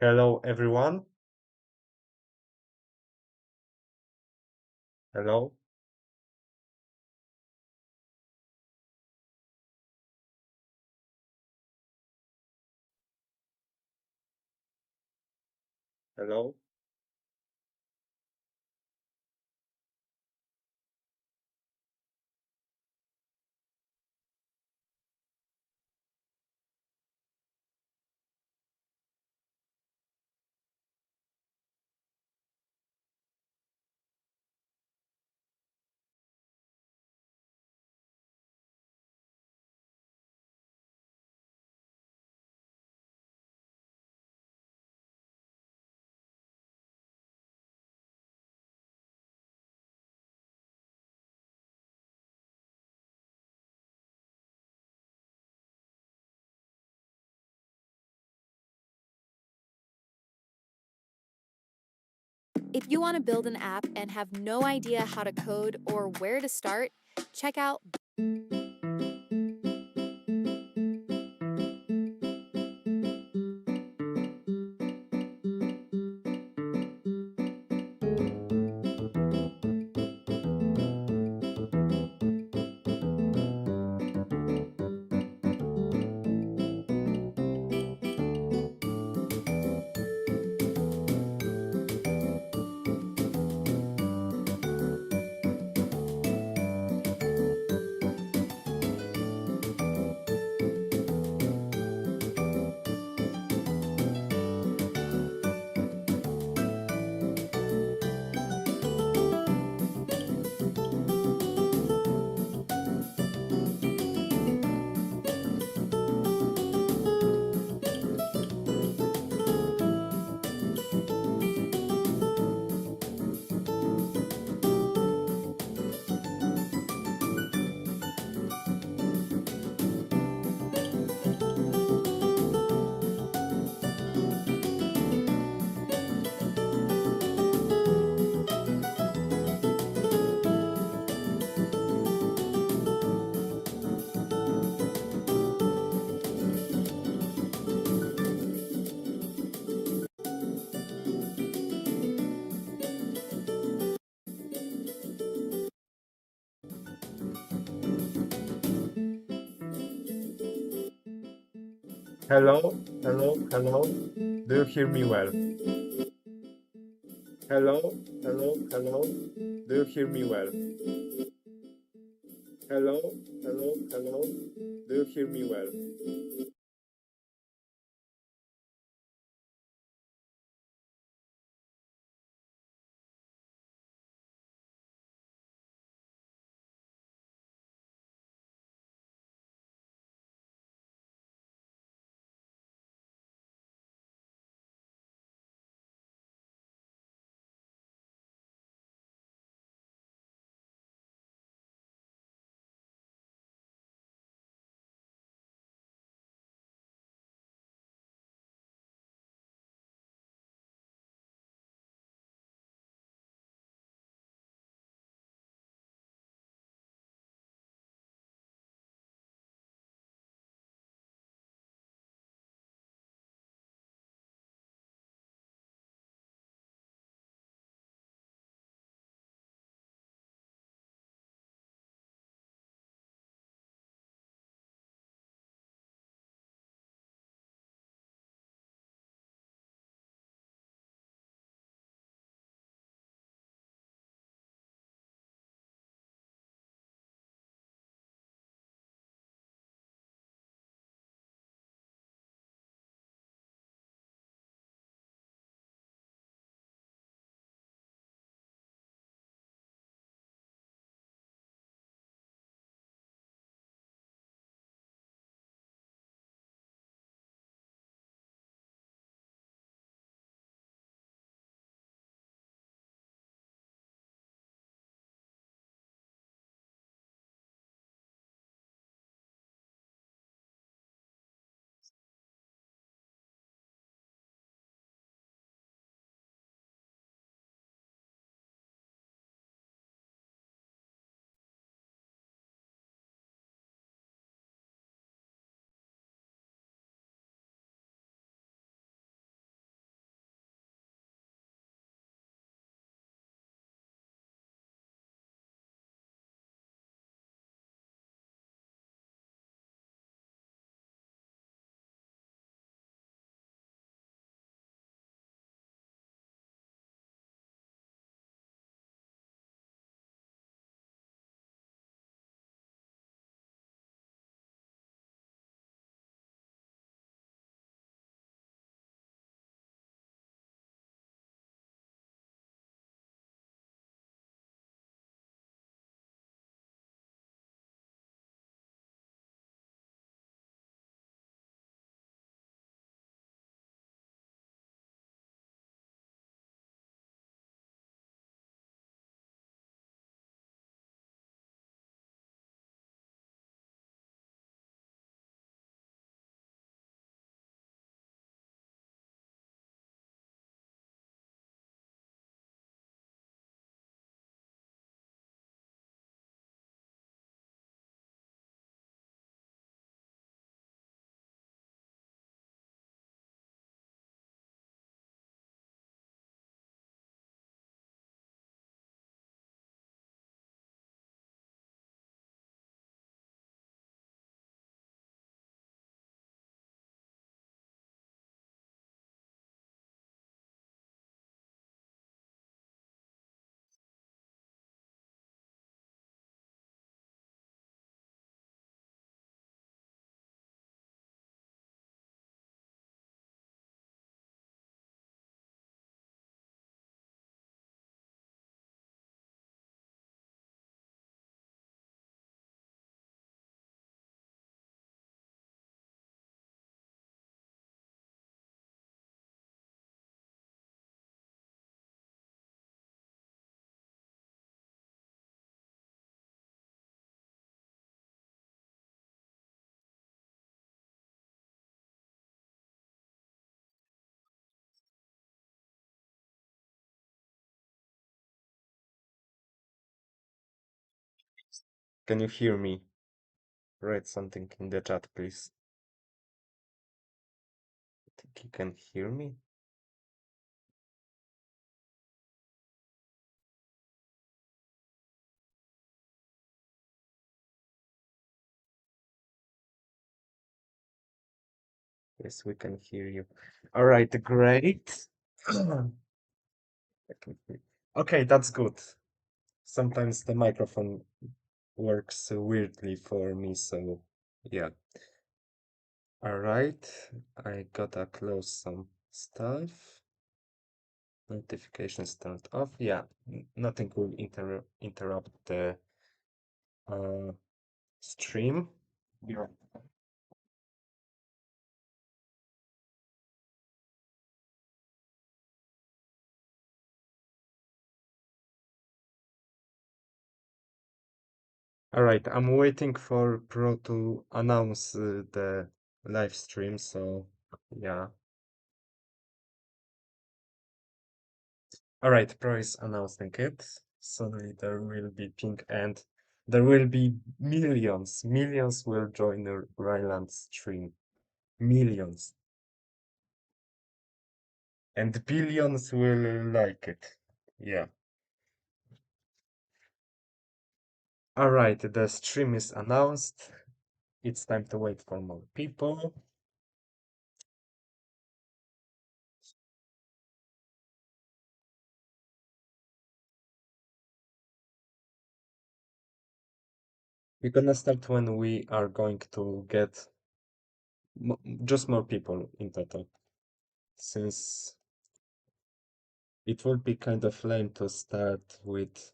Hello, everyone. Hello, hello, If you want to build an app and have no idea how to code or where to start, check out hello. Do you hear me well? Hello. Do you hear me well? Hello. Do you hear me well? Can you hear me? Write something in the chat, please. Think you can hear me? Yes, we can hear you. All right, great. I can hear. Okay, that's good. Sometimes the microphone works weirdly for me, so yeah. All right, I gotta close some stuff. Notifications turned off. Yeah, nothing will interrupt the uh, stream. Yeah. All right, I'm waiting for Pro to announce the live stream, so yeah. All right, Pro is announcing it. Suddenly there will be pink and there will be millions. Millions will join the Rhineland stream. Millions. And billions will like it. Yeah. All right, the stream is announced. It's time to wait for more people. We're gonna start when we are going to get just more people in total, since it would be kind of lame to start with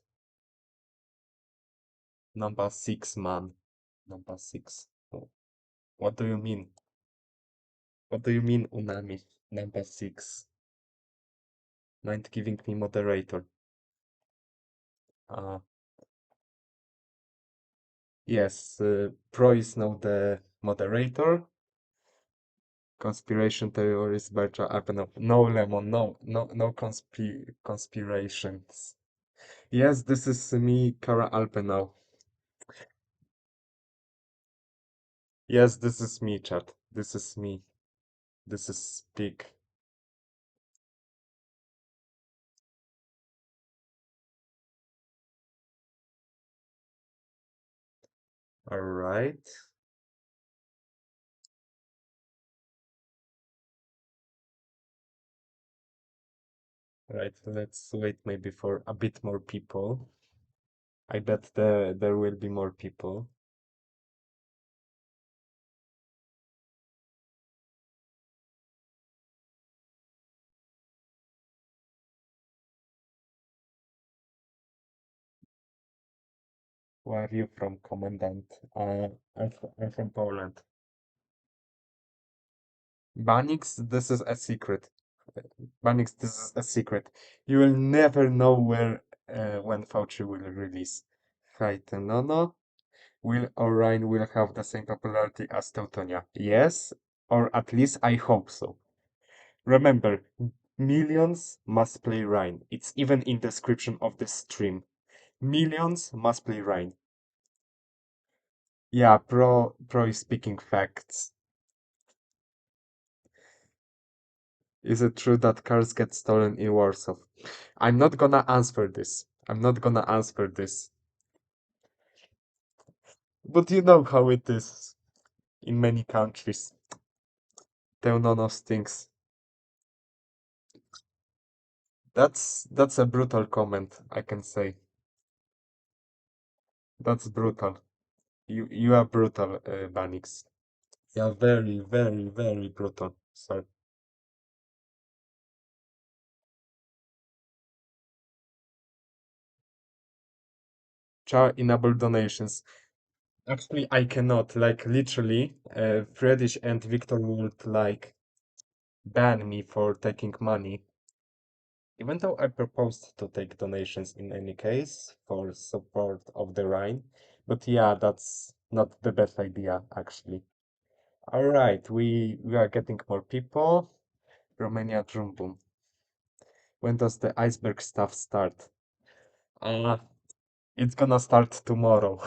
number 6 man. Number six. Oh, what do you mean? What do you mean, Unami? Number six. Mind giving me moderator? Uh, yes, Pro is now the moderator. Conspiration theories by Apple. No, Lemon, no conspirations. Yes, this is me, Kara Alpenau. Yes, this is me, chat. This is me. This is Speak. All right. Right, let's wait maybe for a bit more people. I bet there will be more people. Where are you from, Commandant? I'm from Poland. Banix, this is a secret. Banix, this is a secret. You will never know when Fauci will release. Right, no. Will Orion will have the same popularity as Teutonia? Yes, or at least I hope so. Remember, millions must play Rhine. It's even in description of the stream. Millions must play Rhine. Yeah, pro is speaking facts. Is it true that cars get stolen in Warsaw? I'm not gonna answer this. I'm not gonna answer this. But you know how it is in many countries. Teunono stinks. That's a brutal comment, I can say. That's brutal. You are brutal, Banix. You are very, very, very brutal. Sorry. Char enable donations. Actually, I cannot. Like literally, Friedrich and Victor would like ban me for taking money. Even though I proposed to take donations in any case for support of the Rhine. But yeah, that's not the best idea actually. All right, we are getting more people. Romania Drum Boom. When does the iceberg stuff start? Uh, it's gonna start tomorrow.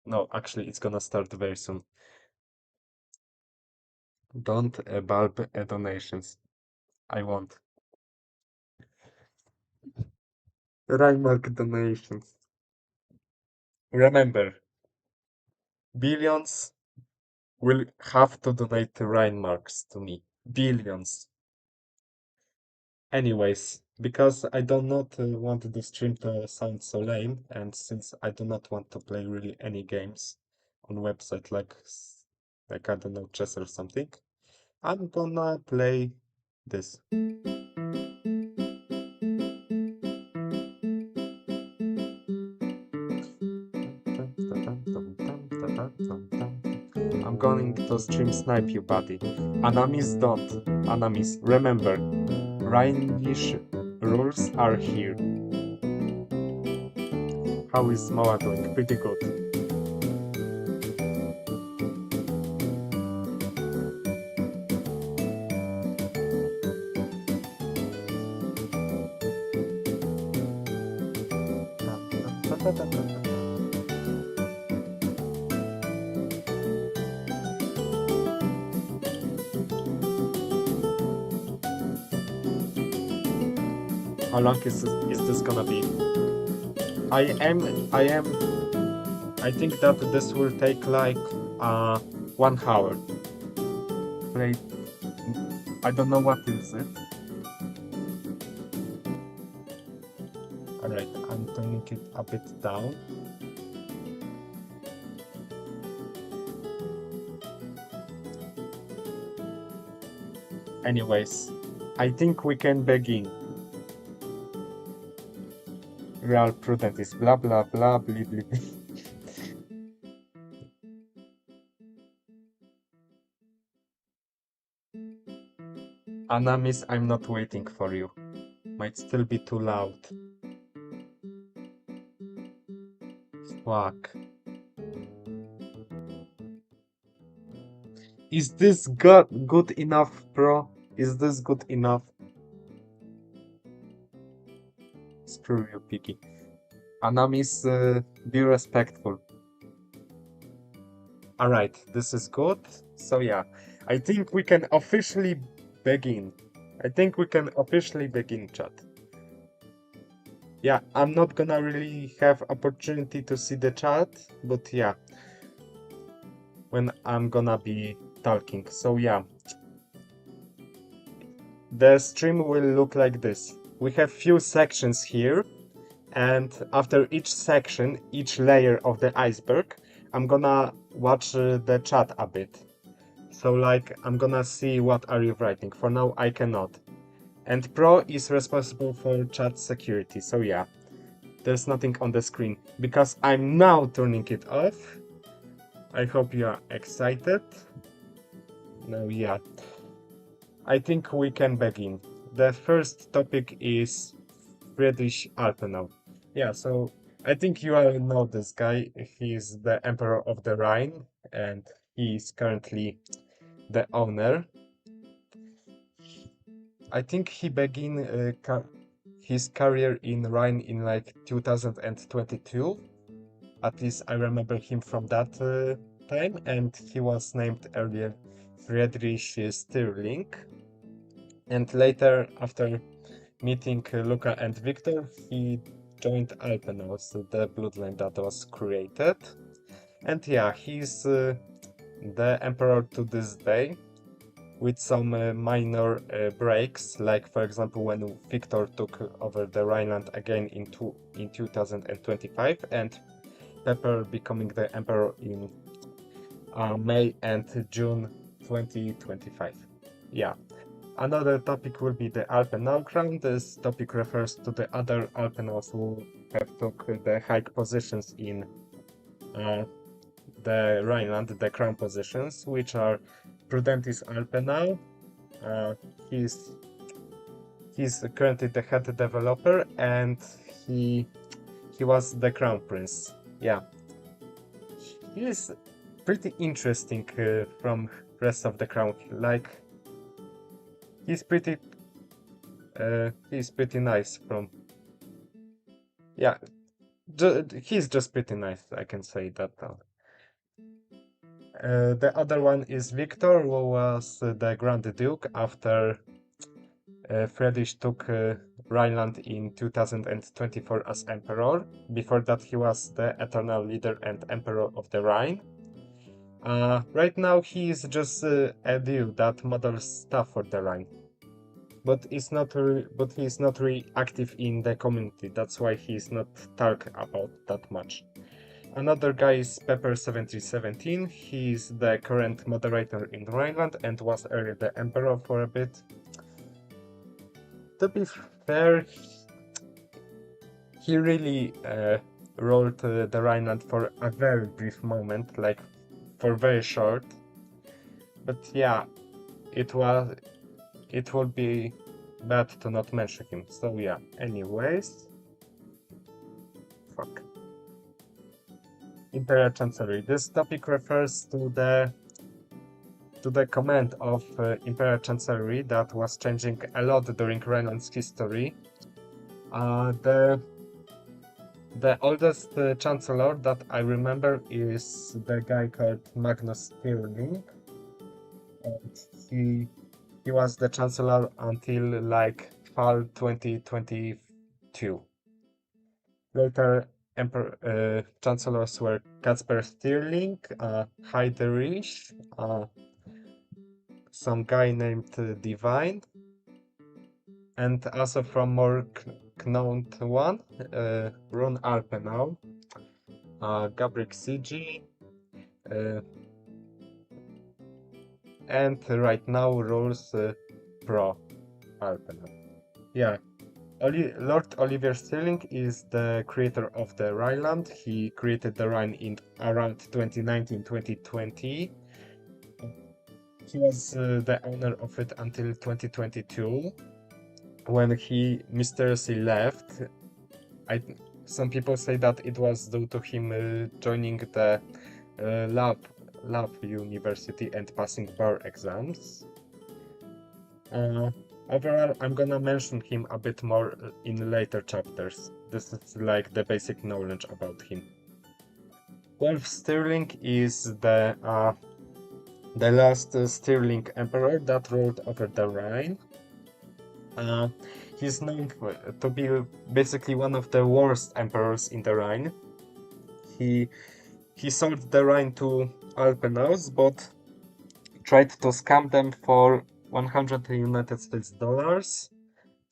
No, actually, it's gonna start very soon. Don't bulb donations. I want. Rhinemark donations. Remember, billions will have to donate Rhinemarks to me. Billions. Anyways, because I do not want the stream to sound so lame, and since I do not want to play really any games on website like I don't know, chess or something, I'm gonna play this. I'm going to stream snipe you, buddy. Enemies don't. Enemies, remember, Rhinish rules are here. How is Moa doing? Pretty good. How long is this gonna be? I am I think that this will take like 1 hour. Play I don't know what is it. Alright, I'm turning it a bit down. Anyways, I think we can begin. Real prudent is blah blah blah blah blah. Anamis, I'm not waiting for you. Might still be too loud. Fuck. Is this good enough, bro? Is this good enough? Screw you, Piggy. Anamis, be respectful. Alright, this is good. So yeah, I think we can officially begin. I think we can officially begin, chat. Yeah, I'm not gonna really have opportunity to see the chat, but yeah, when I'm gonna be talking. So yeah, the stream will look like this. We have few sections here, and after each section, each layer of the iceberg, I'm gonna watch the chat a bit. So like, I'm gonna see what are you writing. For now, I cannot. And Pro is responsible for chat security, so yeah. There's nothing on the screen, because I'm now turning it off. I hope you are excited. Now yeah. I think we can begin. The first topic is Friedrich Alpenau. Yeah, so I think you all know this guy. He's the Emperor of the Rhine, and he's currently the owner. I think he began his career in Rhine in like 2022. At least I remember him from that time, and he was named earlier Friedrich Stirling. And later, after meeting Luca and Victor, he joined Alpenau, so the bloodline that was created. And yeah, he's the emperor to this day, with some minor breaks, like for example when Victor took over the Rhineland again in 2025, and Pepper becoming the emperor in May and June 2025. Yeah. Another topic will be the Alpenau crown. This topic refers to the other Alpenau's who have took the high positions in the Rhineland, the crown positions, which are Prudentis Alpenau. Uh, he's currently the head developer, and he was the crown prince. Yeah, he is pretty interesting from rest of the crown. Like he's pretty nice from. Yeah, he's just pretty nice. I can say that. The other one is Victor, who was the Grand Duke after Friedrich took Rhineland in 2024 as emperor. Before that, he was the eternal leader and emperor of the Rhine. Right now, he is just a dude that models stuff for the Rhine, but he is not really active in the community. That's why he is not talked about that much. Another guy is Pepper 1717. He is the current moderator in Rhineland and was earlier the emperor for a bit. To be fair, he really ruled the Rhineland for a very brief moment, like for very short. But yeah, it would be bad to not mention him. So yeah, anyways. Fuck. Imperial Chancellery. This topic refers to the command of Imperial Chancellery that was changing a lot during Rhineland's history. The oldest Chancellor that I remember is the guy called Magnus Stirling. And he was the Chancellor until like fall 2022. Later, chancellors were Kacper Stirling, Heiderich, some guy named Divine, and also from more known one, Ron Arpenau, Gabriel Sigi, and right now rules Pro Arpenau. Yeah. Lord Oliver Stirling is the creator of the Rhineland. He created the Rhine in around 2019-2020. He was the owner of it until 2022, when he mysteriously left. Some people say that it was due to him joining the lab university and passing bar exams. Overall, I'm gonna mention him a bit more in later chapters. This is like the basic knowledge about him. Wolf Stirling is the last Stirling emperor that ruled over the Rhine. He's known to be basically one of the worst emperors in the Rhine. He sold the Rhine to Alpenaus, but tried to scam them for 100 United States dollars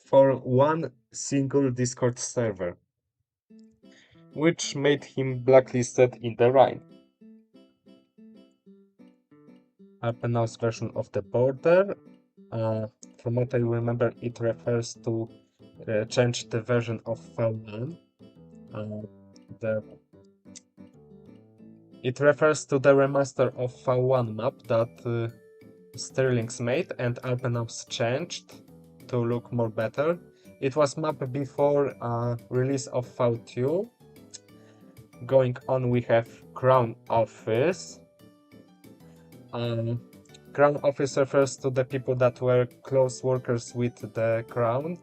for one single Discord server, which made him blacklisted in the Rhine. Alpenaus' version of the border, from what I remember, it refers to change the version of V1. It refers to the remaster of V1 map that Stirling's made and Alpenaus changed to look more better. It was mapped before release of V2. Going on, we have Crown Office. Crown Office refers to the people that were close workers with the Crown.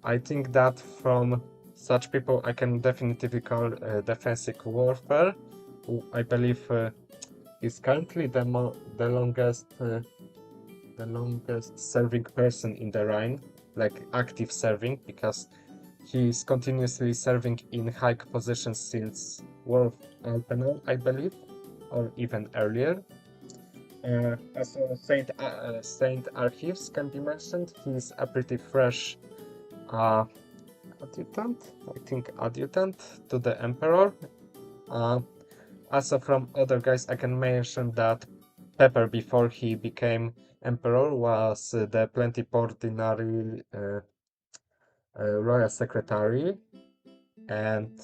I think that from such people I can definitively call defensive warfare, who I believe is currently the longest serving person in the Rhine, like active serving, because he is continuously serving in high positions since War of Alpenau, I believe, or even earlier. Also, Saint Archives can be mentioned. He's a pretty fresh adjutant, I think adjutant to the Emperor. Also from other guys, I can mention that Pepper, before he became Emperor, was the plenipotentiary Royal Secretary, and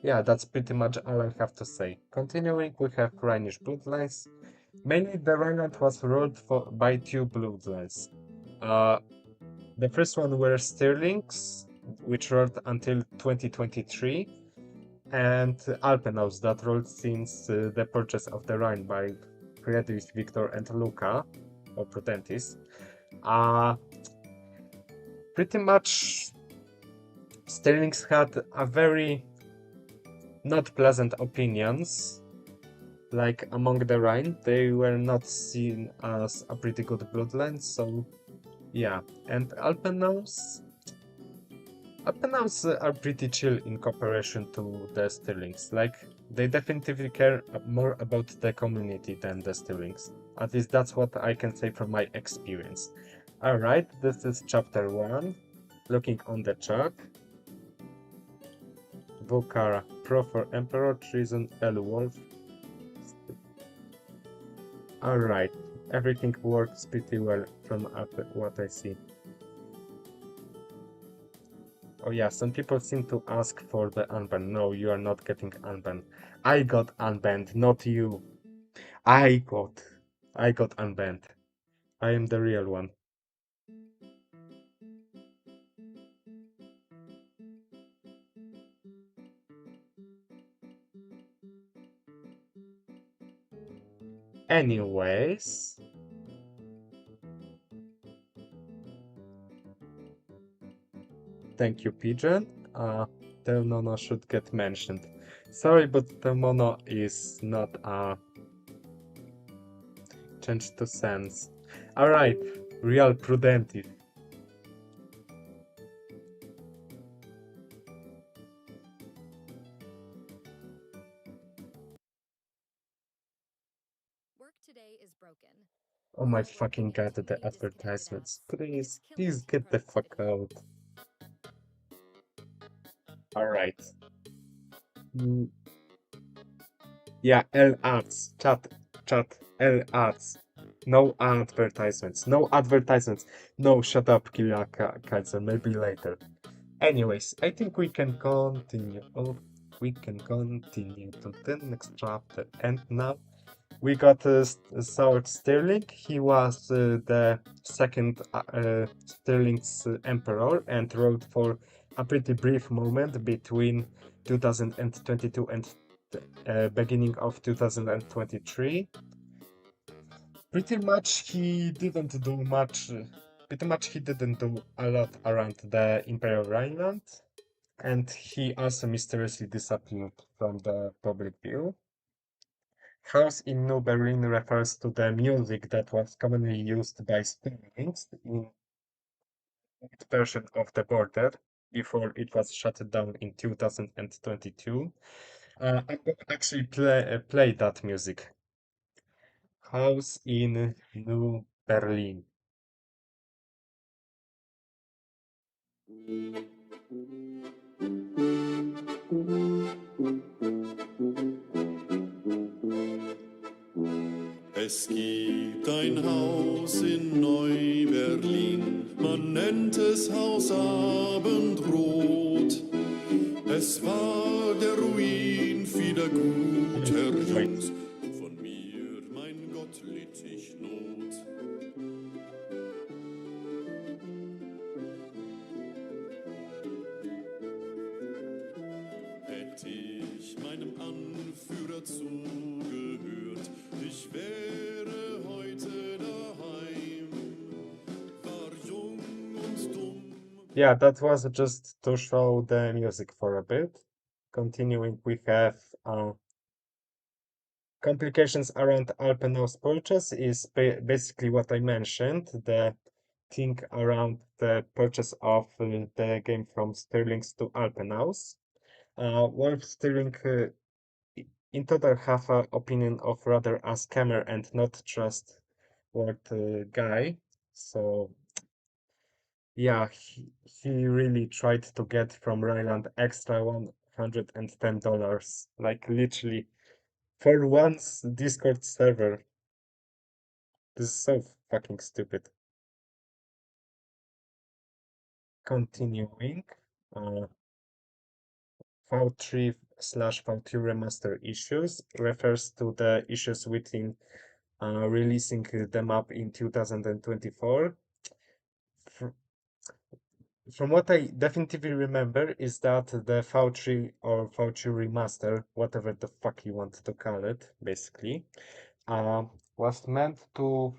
yeah, that's pretty much all I have to say. Continuing, we have Rhinish bloodlines. Mainly the Rhineland was ruled by two bloodlines. The first one were Stirlings, which ruled until 2023, and Alpenaus that ruled since the purchase of the Rhine by Friedrich, Victor, and Luca, or Prudentis. Pretty much Stirlings had a very not pleasant opinions like among the Rhine, they were not seen as a pretty good bloodline, so yeah. And Alpenaus are pretty chill in comparison to the Stirlings. Like, they definitely care more about the community than the Stirlings. At least that's what I can say from my experience. Alright, this is chapter 1. Looking on the chat. Vokara, Pro for Emperor, Treason, L Wolf. Alright, everything works pretty well from what I see. Oh yeah, some people seem to ask for the unban. No, you are not getting unbanned. I got unbanned, not you. I got. I got unbanned. I am the real one. Anyways, thank you, Pigeon. Telmono should get mentioned. Sorry, but Telmono is not a change to sense. Alright, real Prudentive. Work today is broken. Oh my Hard working fucking and god, too the many disconnected advertisements. apps. It's Please, killing please your get the fuck productivity. out. Alright. Mm, yeah, L ads. Chat. L ads. No advertisements. No advertisements. No, shut up, Killa Kaiser. Maybe later. Anyways, I think we can continue. Oh, we can continue to the next chapter. And now we got Saul Stirling. He was the second Stirling's emperor and ruled for a pretty brief moment between 2022 and beginning of 2023. Pretty much he didn't do much. Pretty much he didn't do a lot around the Imperial Rhineland, and he also mysteriously disappeared from the public view. House in New Berlin refers to the music that was commonly used by Stirlings in that version of the border before it was shut down in 2022. I could actually play that music. House in New Berlin. Es gibt ein Haus in Neu-Berlin, man nennt es Haus Abendrot. Es war der Ruin vieler guter Wait. Jungs, von mir, mein Gott, litt ich Not. Hätte ich meinem Anführer zugehört, ich wäre heute daheim, war jung und dumm. Yeah, that was just to show the music for a bit. Continuing, we have complications around Alpenaus purchase is basically what I mentioned, the thing around the purchase of the game from Sterling's to Alpenaus. Wolf Sterling in total have an opinion of rather a scammer and not trustworthy guy. So yeah, he really tried to get from Rhineland extra $110. Like literally for once Discord server. This is so fucking stupid. Continuing. Uh, V3 slash V2 remaster issues refers to the issues within releasing the map in 2024. Fr- From what I definitively remember is that the V3 or V2 remaster, whatever the fuck you want to call it, basically, uh, was meant to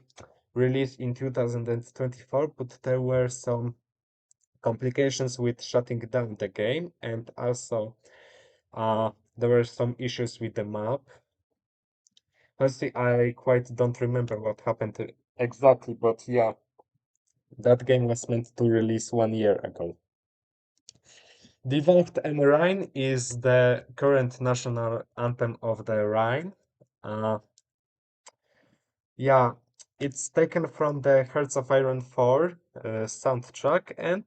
release in 2024, but there were some complications with shutting down the game, and also there were some issues with the map. Honestly, I quite don't remember what happened exactly, but yeah, that game was meant to release 1 year ago. Die Wacht am Rhein is the current national anthem of the Rhine. Uh, yeah, it's taken from the Hearts of Iron 4 soundtrack, and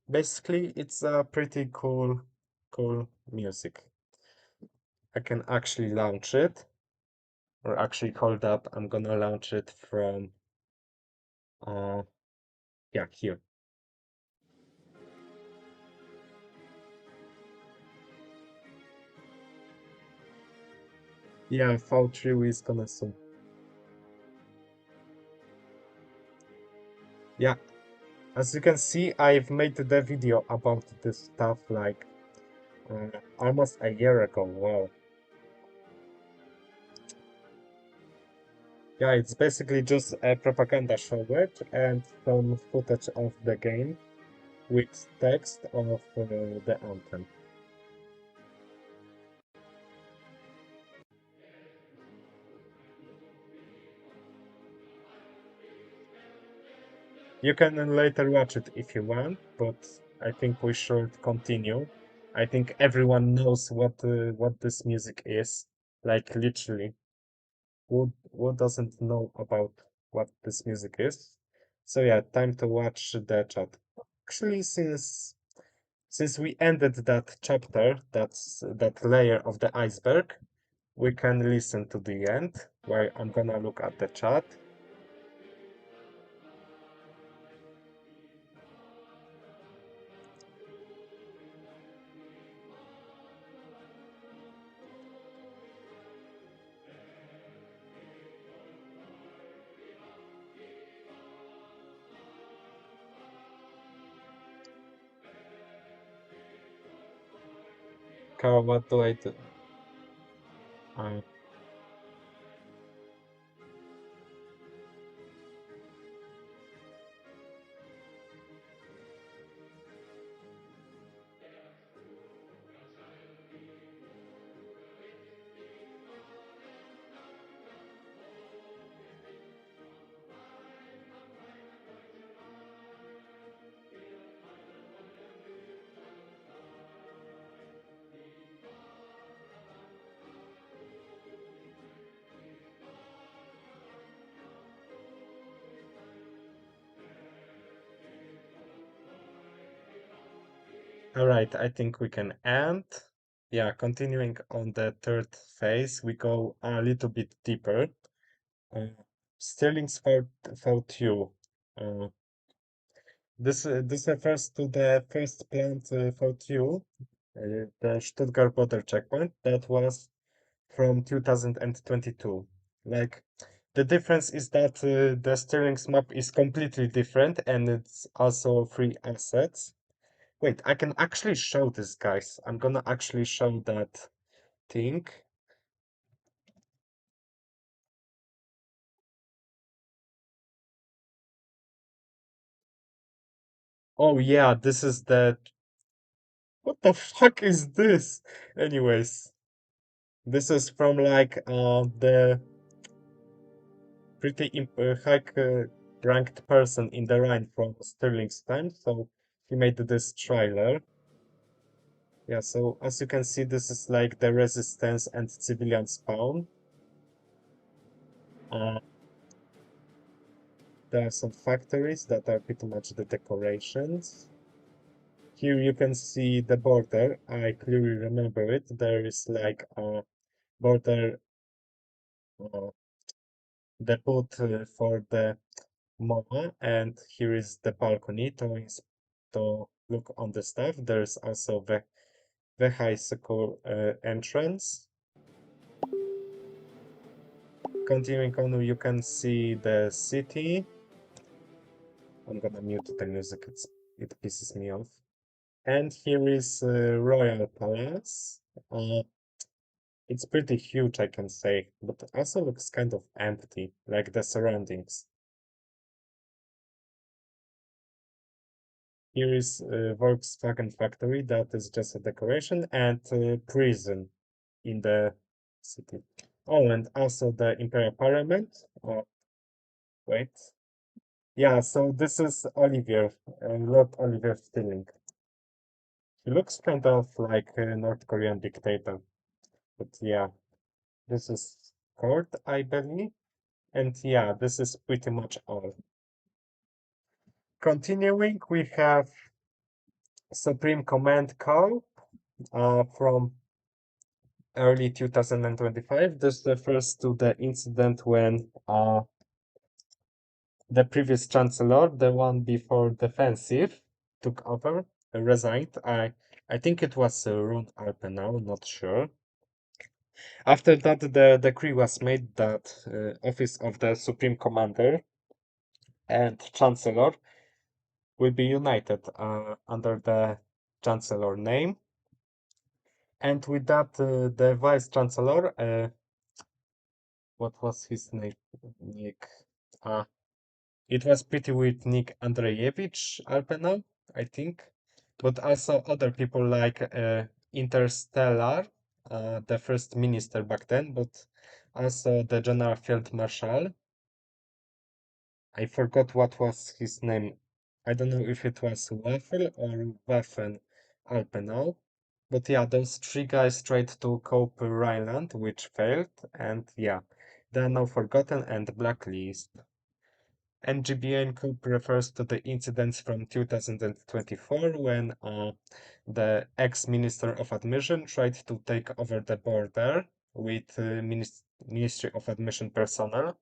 basically it's a pretty cool music. I can actually launch it, or actually hold up. I'm gonna launch it from, uh, yeah, here. Yeah, V3 is gonna soon. Yeah, as you can see, I've made the video about this stuff like almost a year ago. Wow. Yeah, it's basically just a propaganda showed and some footage of the game with text of the anthem. You can later watch it if you want, but I think we should continue. I think everyone knows what this music is, like literally. Who doesn't know about what this music is? So yeah, time to watch the chat. Actually, since we ended that chapter, that layer of the iceberg, we can listen to the end, where I'm gonna look at the chat. Carl, what do I do? Uh, all right, I think we can end. Yeah, continuing on the third phase, we go a little bit deeper. Uh, Sterling's VQ. Uh, this refers to the first planned VQ, the Stuttgart border checkpoint that was from 2022. Like the difference is that the Sterling's map is completely different and it's also free assets. Wait, I can actually show this, guys. I'm gonna actually show that thing. Oh yeah, this is the. What the fuck is this? Anyways, this is from like the pretty high ranked person in the Rhine from Sterling's time. So he made this trailer. Yeah, so as you can see, this is like the resistance and civilian spawn. Uh, there are some factories that are pretty much the decorations. Here you can see the border. I clearly remember it. There is like a border uh, depot for the MOA, and here is the balcony to look on the stuff. There's also the vehicle entrance. Continuing on, you can see the city. I'm gonna mute the music. It pisses me off. And here is Royal Palace. Uh, it's pretty huge, I can say, but also looks kind of empty, like the surroundings. Here is Volkswagen factory, that is just a decoration, and prison in the city. Oh, and also the Imperial Parliament. Oh, wait. Yeah, so this is Olivier, Lord Olivier Stirling. He looks kind of like a North Korean dictator. But yeah, this is court, I believe. And yeah, this is pretty much all. Continuing, we have Supreme Command call from early 2025. This refers to the incident when the previous chancellor, the one before defensive, took over, resigned. I think it was Ron Alpenau, not sure. After that, the decree was made that office of the Supreme Commander and Chancellor will be united under the Chancellor name. And with that, the Vice Chancellor, what was his name? Nick. Uh, it was pretty weird, Nick Andreyevich Alpenau, I think. But also other people like Interstellar, the first minister back then, but also the General Field Marshal. I forgot what was his name. I don't know if it was Waffle or Waffen Alpenau. But yeah, those three guys tried to cope Rhineland, which failed, and yeah, they are now forgotten and blacklisted. NGBN coup refers to the incidents from 2024 when the ex-Minister of Admission tried to take over the border with Ministry of Admission personnel.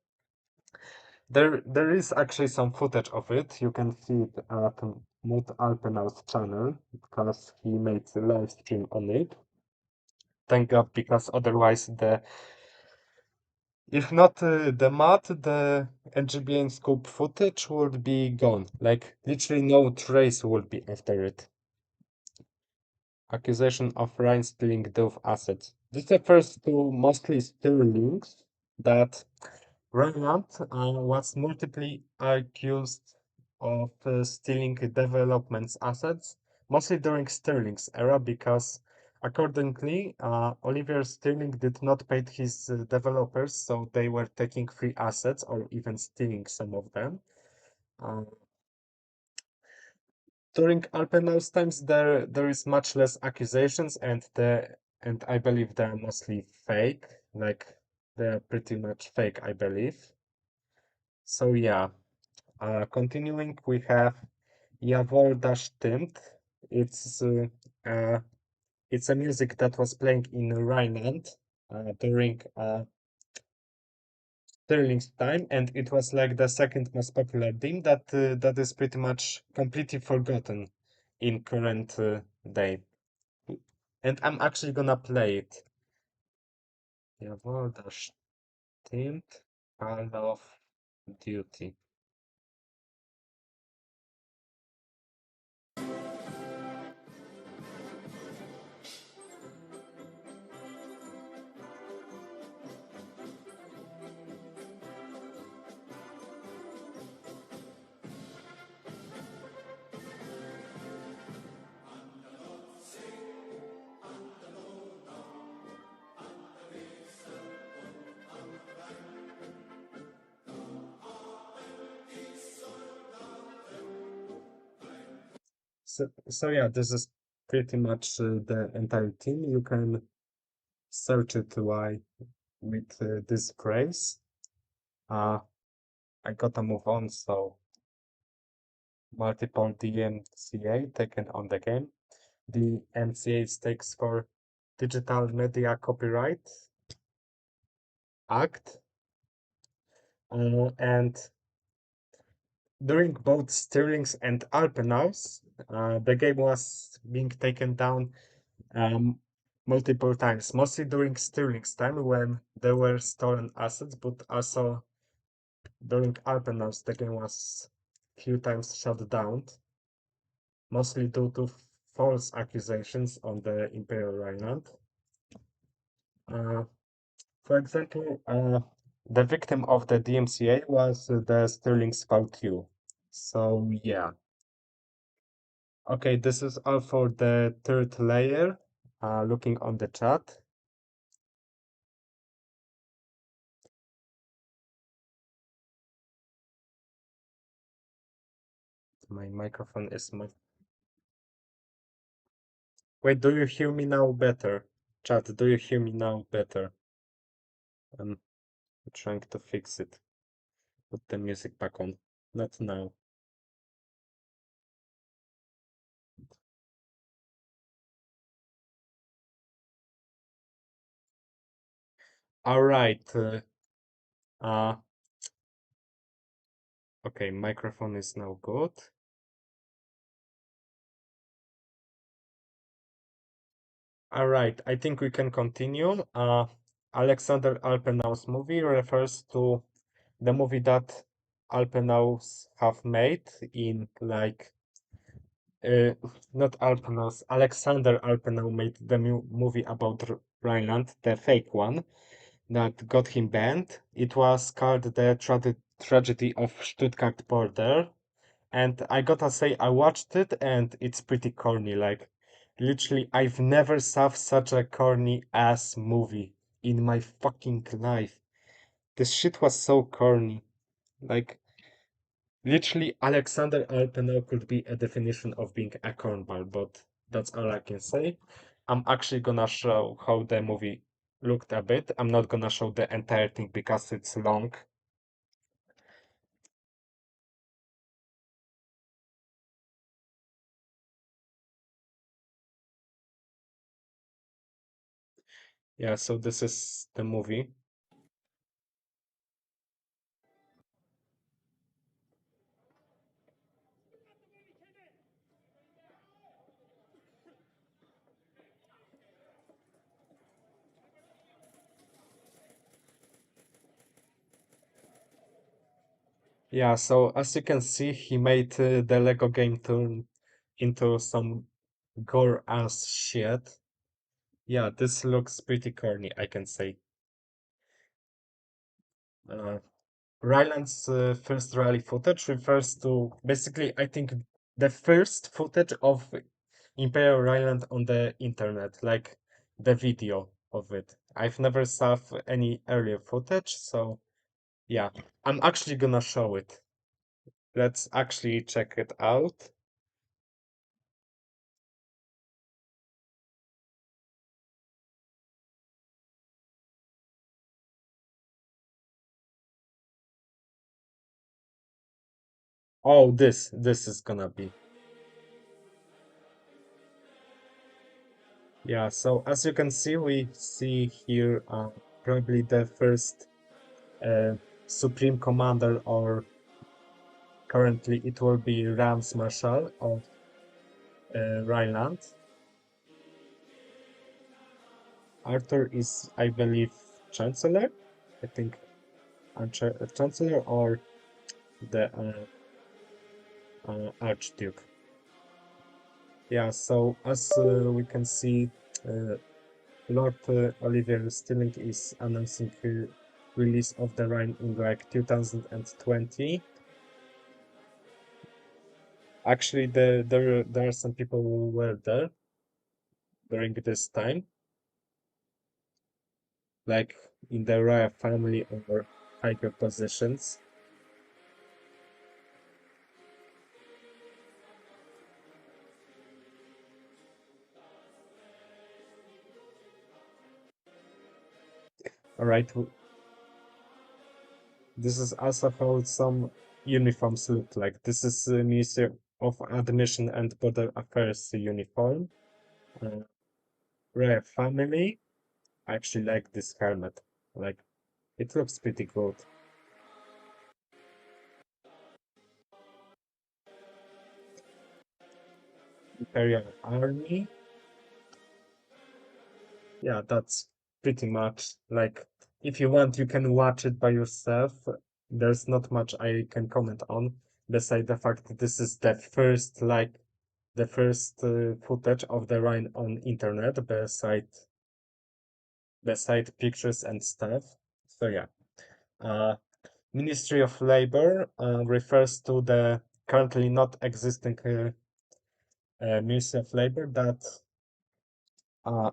There is actually some footage of it. You can see it at Mut Alpenau's channel because he made a live stream on it. Thank God, because otherwise the if not the mod, the NGBN scope footage would be gone. Like literally no trace would be after it. Accusation of Rhine stealing Dove assets. This refers to mostly Sterlings that Rhineland was multiply accused of stealing developments assets, mostly during Sterling's era, because accordingly, Olivier Sterling did not pay his developers, so they were taking free assets or even stealing some of them. Uh, During Alpenau's times, there is much less accusations, and I believe they're mostly fake. Like they're pretty much fake, I believe. So yeah. Continuing, we have Jawohl, stimmt. It's uh, uh, it's a music that was playing in Rhineland during Sterling's time, and it was like the second most popular theme that is pretty much completely forgotten in current day. And I'm actually gonna play it. Jawohl, stimmt. Call of Duty. So yeah, this is pretty much the entire theme. You can search it why with this phrase. Uh, I gotta move on, so multiple DMCA taken on the game. The MCA stakes for Digital Media Copyright Act. And during both Stirling's and Alpenau's, the game was being taken down um, multiple times, mostly during Stirling's time when there were stolen assets, but also during Alpenau's, the game was few times shut down, mostly due to false accusations on the Imperial Rhineland. Uh, for example, the victim of the DMCA was the Stirling's VQ. So yeah. Okay, this is all for the third layer. Looking on the chat. My microphone is my. Wait, do you hear me now better? Chat, do you hear me now better? I'm trying to fix it. Put the music back on. Not now. All right. Uh, okay, microphone is now good. All right, I think we can continue. Alexander Alpenau's movie refers to the movie that Alpenaus have made in like uh, not Alpenaus, Alexander Alpenau made the movie about Rhineland, the fake one that got him banned. It was called the Tragedy of Stuttgart Border. And I gotta say, I watched it and it's pretty corny. Like, literally, I've never saw such a corny ass movie in my fucking life. This shit was so corny. Like, literally, Alexander Alpenau could be a definition of being a cornball, but that's all I can say. I'm actually gonna show how the movie looked a bit. I'm not gonna show the entire thing because it's long. Yeah, so this is the movie. Yeah, so as you can see, he made the Lego game turn into some gore ass shit. Yeah, this looks pretty corny, I can say. Uh, Ryland's first rally footage refers to basically, I think, the first footage of Imperial Rhineland on the internet, like the video of it. I've never saw any earlier footage, so yeah, I'm actually gonna show it. Let's actually check it out. Oh, this is gonna be. Yeah, so as you can see, we see here probably the first uh, Supreme Commander, or currently it will be Rams Marshal of Rhineland. Arthur is, I believe, Chancellor. I think Chancellor or the Archduke. Yeah, so as we can see, uh, Lord Oliver Stilling is announcing release of the Rhine in like 2020. Actually, there are some people who were there during this time, like in the royal family or higher positions. All right, this is also how some uniforms look like. This is the Ministry of Admission and Border Affairs uniform. Uh, royal family. I actually like this helmet. Like, it looks pretty good. Imperial Army. Yeah, that's pretty much like, if you want, you can watch it by yourself. There's not much I can comment on, beside the fact that this is the first footage of the Rhine on internet, beside pictures and stuff. So yeah, uh, Ministry of Labor refers to the currently not existing Ministry of Labor that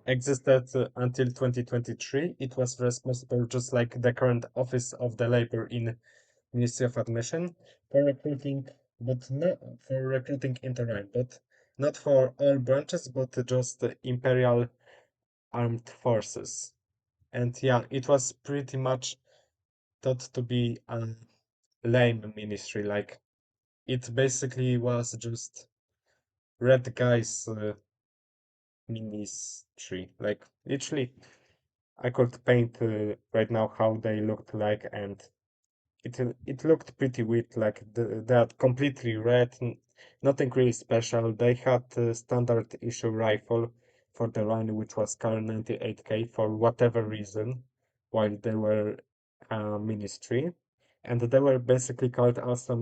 existed until 2023. It was responsible, just like the current Office of the Labor in Ministry of Admission, for recruiting but not for recruiting into Rhine, but not for all branches, but just the Imperial armed forces. And yeah, it was pretty much thought to be a lame ministry. Like it basically was just red guys ministry. Like literally, I could paint right now how they looked like, and it looked pretty weird. Like they are completely red, nothing really special. They had a standard issue rifle for the Rhine, which was Car 98K for whatever reason, while they were ministry, and they were basically called also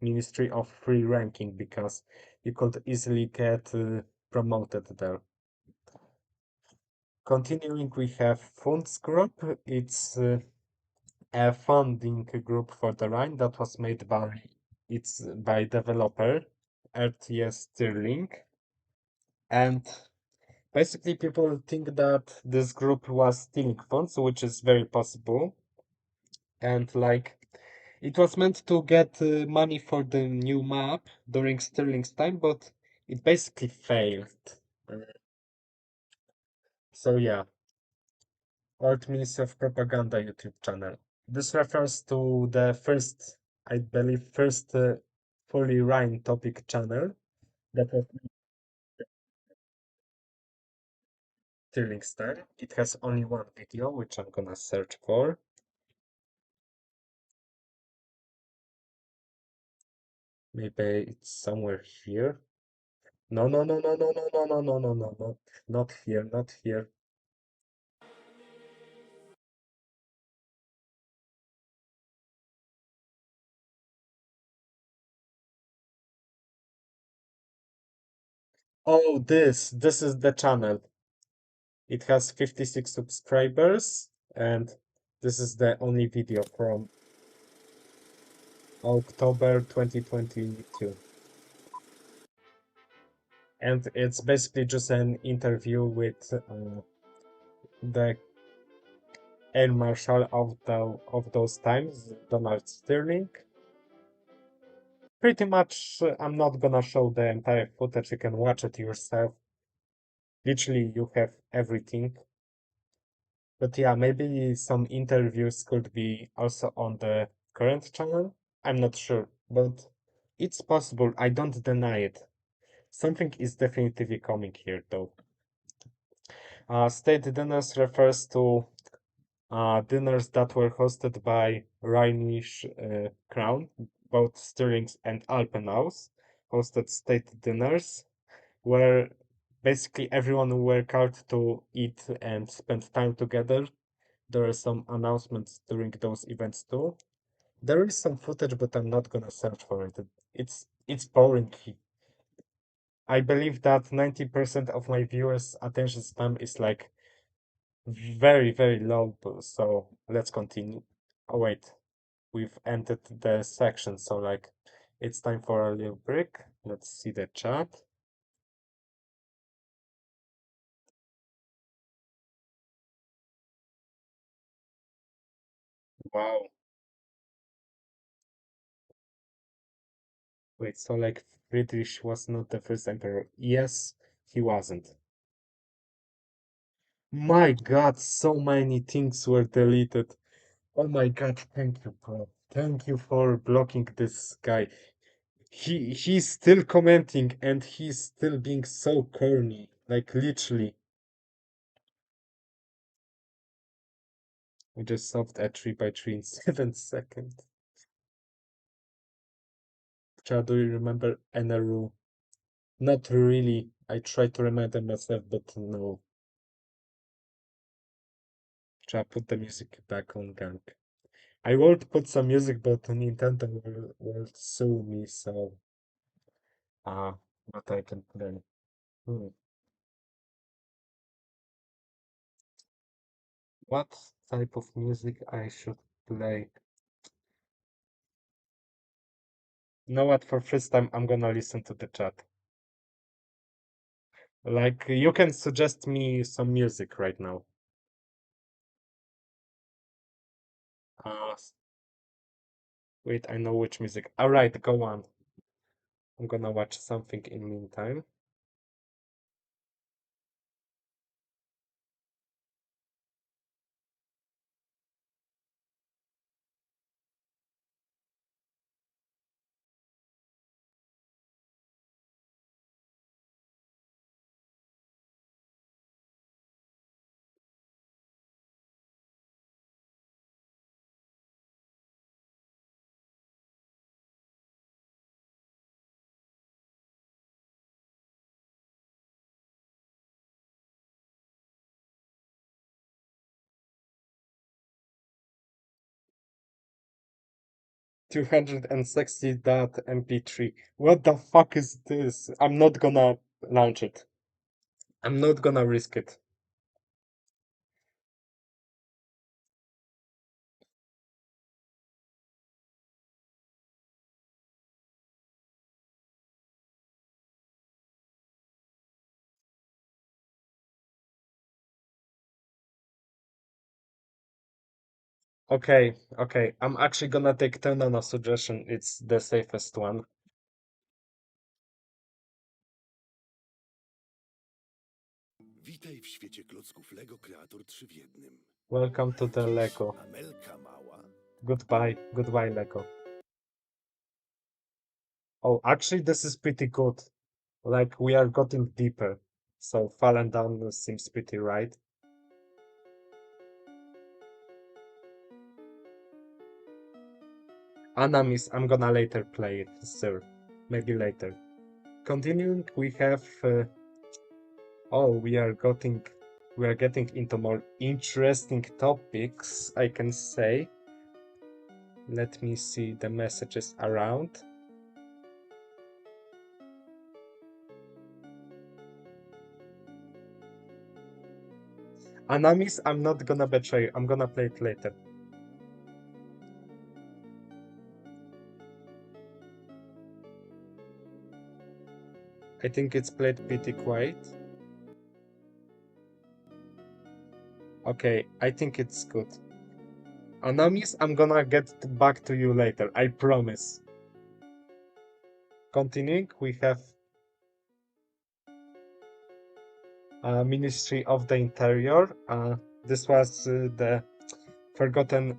Ministry of Free Ranking because you could easily get promoted there. Continuing, we have Funds Group. It's a funding group for the Rhine that was made by developer RTS Stirling. And basically people think that this group was stealing funds, which is very possible. And like it was meant to get money for the new map during Stirling's time, but it basically failed. Uh, So yeah, Old Ministry of Propaganda YouTube channel. This refers to the first, I believe, first fully Rhine topic channel that was Stirling style. It has only one video, which I'm gonna search for. Maybe it's somewhere here. No, no, no, no, no, no, no, no, no, no, no, no, not here, not here. Oh, this is the channel. It has 56 subscribers, and this is the only video from October 2022. And it's basically just an interview with the air marshal of those times, Donald Sterling. Pretty much, I'm not gonna show the entire footage. You can watch it yourself. Literally, you have everything. But yeah, maybe some interviews could be also on the current channel. I'm not sure, but it's possible. I don't deny it. Something is definitely coming here, though. State dinners refers to dinners that were hosted by Rhinish crown, both Stirlings and Alpenhaus hosted state dinners where basically everyone were called to eat and spend time together. There are some announcements during those events too. There is some footage, but I'm not gonna search for it. It's boring. I believe that 90% of my viewers' attention span is like very, very low. So let's continue. Oh wait, we've entered the section, so like it's time for a little break. Let's see the chat. Wow. Wait, so like Friedrich was not the first emperor? Yes, he wasn't. My God, so many things were deleted. Oh my God, thank you, bro. Thank you for blocking this guy. He's still commenting and he's still being so corny. Like literally. We just solved a 3 by 3 in 7 seconds. Chad, do you remember Enaru? Not really. I tried to remind myself, but no. Chad, put the music back on gang. I would put some music, but Nintendo will sue me, so what I can play. Hmm. What type of music I should play? You know what? For first time, I'm gonna listen to the chat. Like, you can suggest me some music right now. Uh, Wait, I know which music. Alright, go on. I'm gonna watch something in meantime. .260.mp3. What the fuck is this? I'm not gonna launch it. I'm not gonna risk it. Okay, okay. I'm actually gonna take turn on a suggestion. It's the safest one. Witaj w świecie klocków Lego Kreator 3 w jednym. Welcome to the Widzisz, Lego. Amelka mała. Goodbye, goodbye, Lego. Oh, actually, this is pretty good. Like, we are getting deeper. So, Fallen Down seems pretty right. Anamis, I'm gonna later play it, sir. Maybe later. Continuing, we have. Oh, we are getting into more interesting topics, I can say. Let me see the messages around. Anamis, I'm not gonna betray you. I'm gonna play it later. I think it's played pretty quiet. Okay, I think it's good. Anamis, I'm gonna get back to you later, I promise. Continuing, we have Ministry of the Interior. This was the forgotten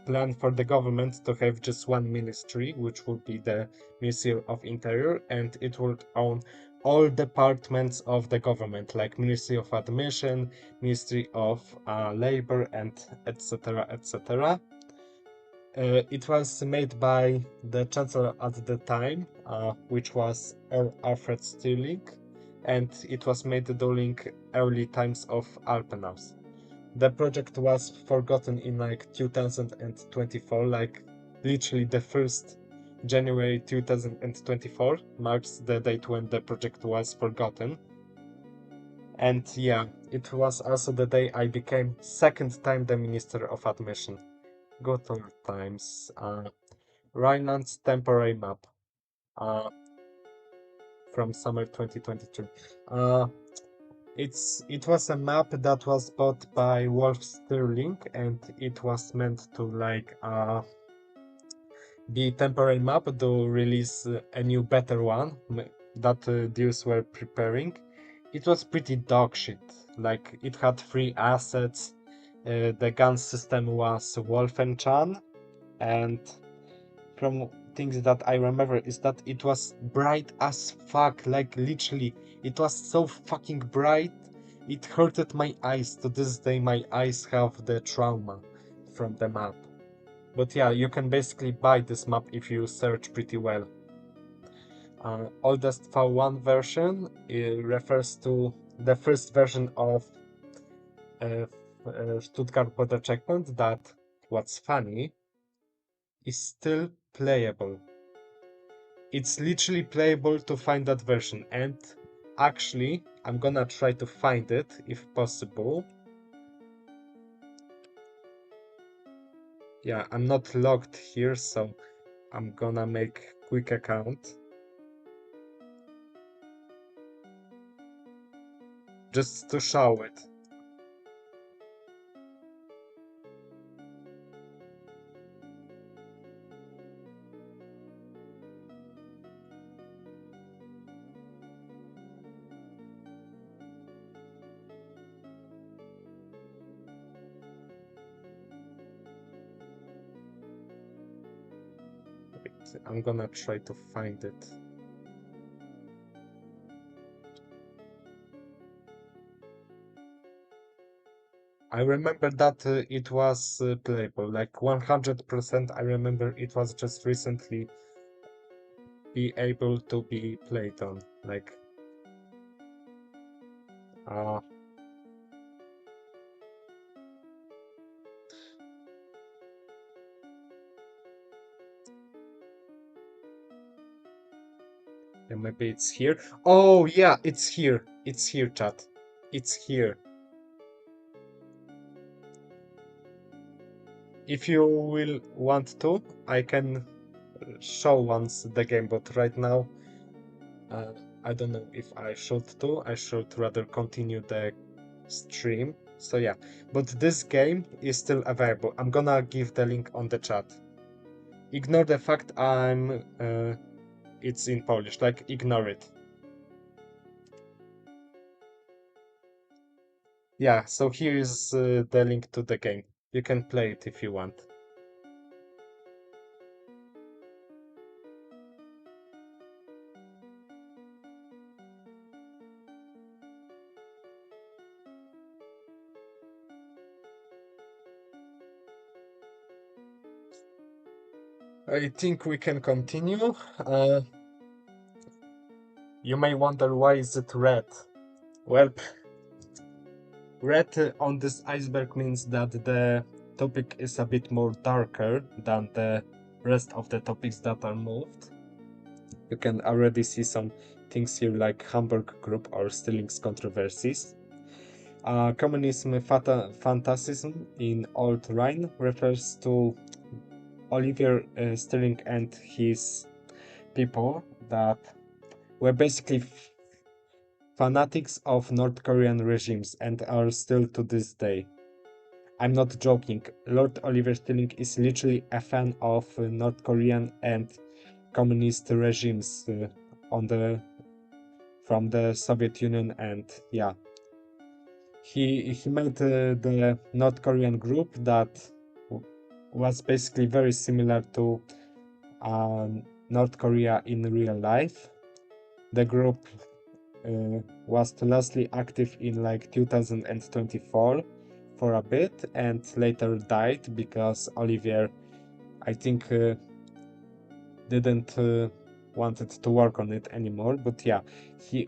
plan for the government to have just one ministry, which would be the Ministry of Interior, and it would own all departments of the government, like Ministry of Admission, Ministry of Labor, and etc. etc. It was made by the chancellor at the time, which was Earl Alfred Stirling, and it was made during early times of Alpenaus. The project was forgotten in like 2024, like literally the first January 2024 marks the date when the project was forgotten. And yeah, it was also the day I became second time the Minister of Admission. Good old times. Rhineland's temporary map uh, from summer 2023. It was a map that was bought by Wolf Sterling, and it was meant to like be temporary map to release a new better one that deals were preparing. It was pretty dog shit. Like it had three assets. The gun system was Wolfenchan, and from things that I remember is that it was bright as fuck, like literally, it was so fucking bright, it hurted my eyes. To this day, my eyes have the trauma from the map. But yeah, you can basically buy this map if you search pretty well. Oldest V1 version refers to the first version of Stuttgart Border Checkpoint that, what's funny, is still playable. It's literally playable to find that version, and actually I'm gonna try to find it if possible. Yeah, I'm not logged here, so I'm gonna make quick account just to show it. I'm gonna try to find it. I remember that it was playable, like 100%. I remember it was just recently be able to be played on, like, uh, and maybe it's here. Oh yeah, it's here. It's here, chat. It's here. If you will want to, I can show once the game, but right now, uh, I don't know if I should do. I should rather continue the stream. So yeah, but this game is still available. I'm gonna give the link on the chat. Ignore the fact it's in Polish, like ignore it. Yeah, so here is the link to the game. You can play it if you want. I think we can continue. You may wonder why is it red? Well, red on this iceberg means that the topic is a bit more darker than the rest of the topics that are moved. You can already see some things here like Hamburg Group or Stillings controversies. Communism fantasism in Old Rhine refers to Oliver Stirling and his people that were basically fanatics of North Korean regimes and are still to this day. I'm not joking. Lord Oliver Stirling is literally a fan of North Korean and communist regimes from the Soviet Union, and yeah, he made the North Korean group that was basically very similar to North Korea in real life. The group was lastly active in like 2024 for a bit and later died because Olivier, I think, didn't wanted to work on it anymore. But yeah,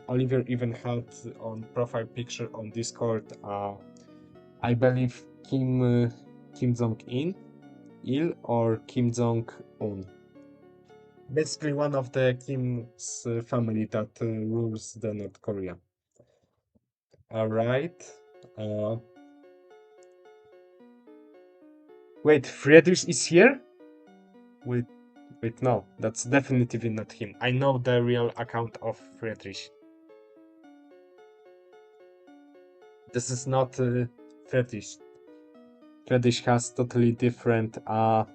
Olivier even had on profile picture on Discord, I believe Kim Il or Kim Jong Un. Basically, one of the Kim's family that rules the North Korea. All right. Uh, Wait, Friedrich is here? Wait, wait, no, that's definitely not him. I know the real account of Friedrich. This is not Friedrich. Friedrich has totally different the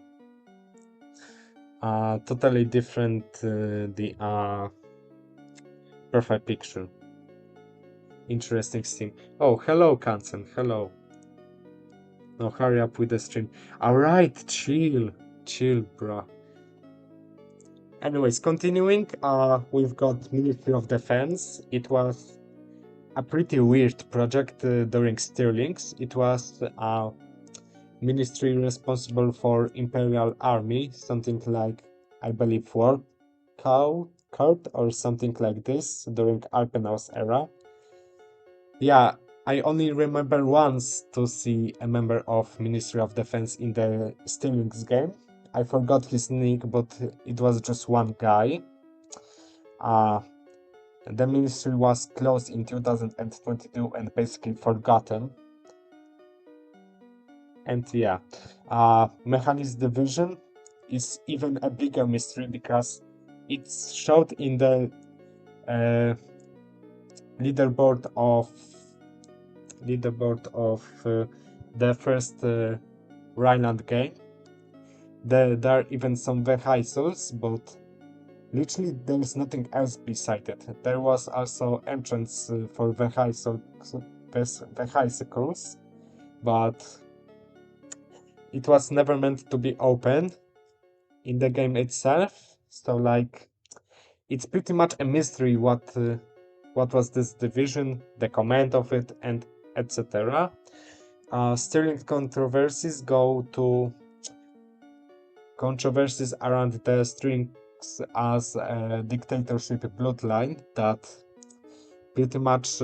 profile picture. Interesting thing. Oh, hello, Kansen. Hello. No, hurry up with the stream. All right, chill, bro. Anyways, continuing, we've got Ministry of Defense. It was a pretty weird project during Stirlings. It was a ministry responsible for Imperial Army, something like, I believe, War Court or something like this during Arpenau's era. Yeah, I only remember once to see a member of Ministry of Defense in the Stirlings game. I forgot his nick, but it was just one guy. The ministry was closed in 2022 and basically forgotten. And yeah, Mechanist Division is even a bigger mystery because it's showed in the leaderboard of the first Rhineland game. There are even some vehicles, but literally there is nothing else beside it. There was also entrance for vehicles, but it was never meant to be open in the game itself. So like it's pretty much a mystery what was this division, the command of it, and etc. Sterling controversies around the Sterling's as a dictatorship bloodline that pretty much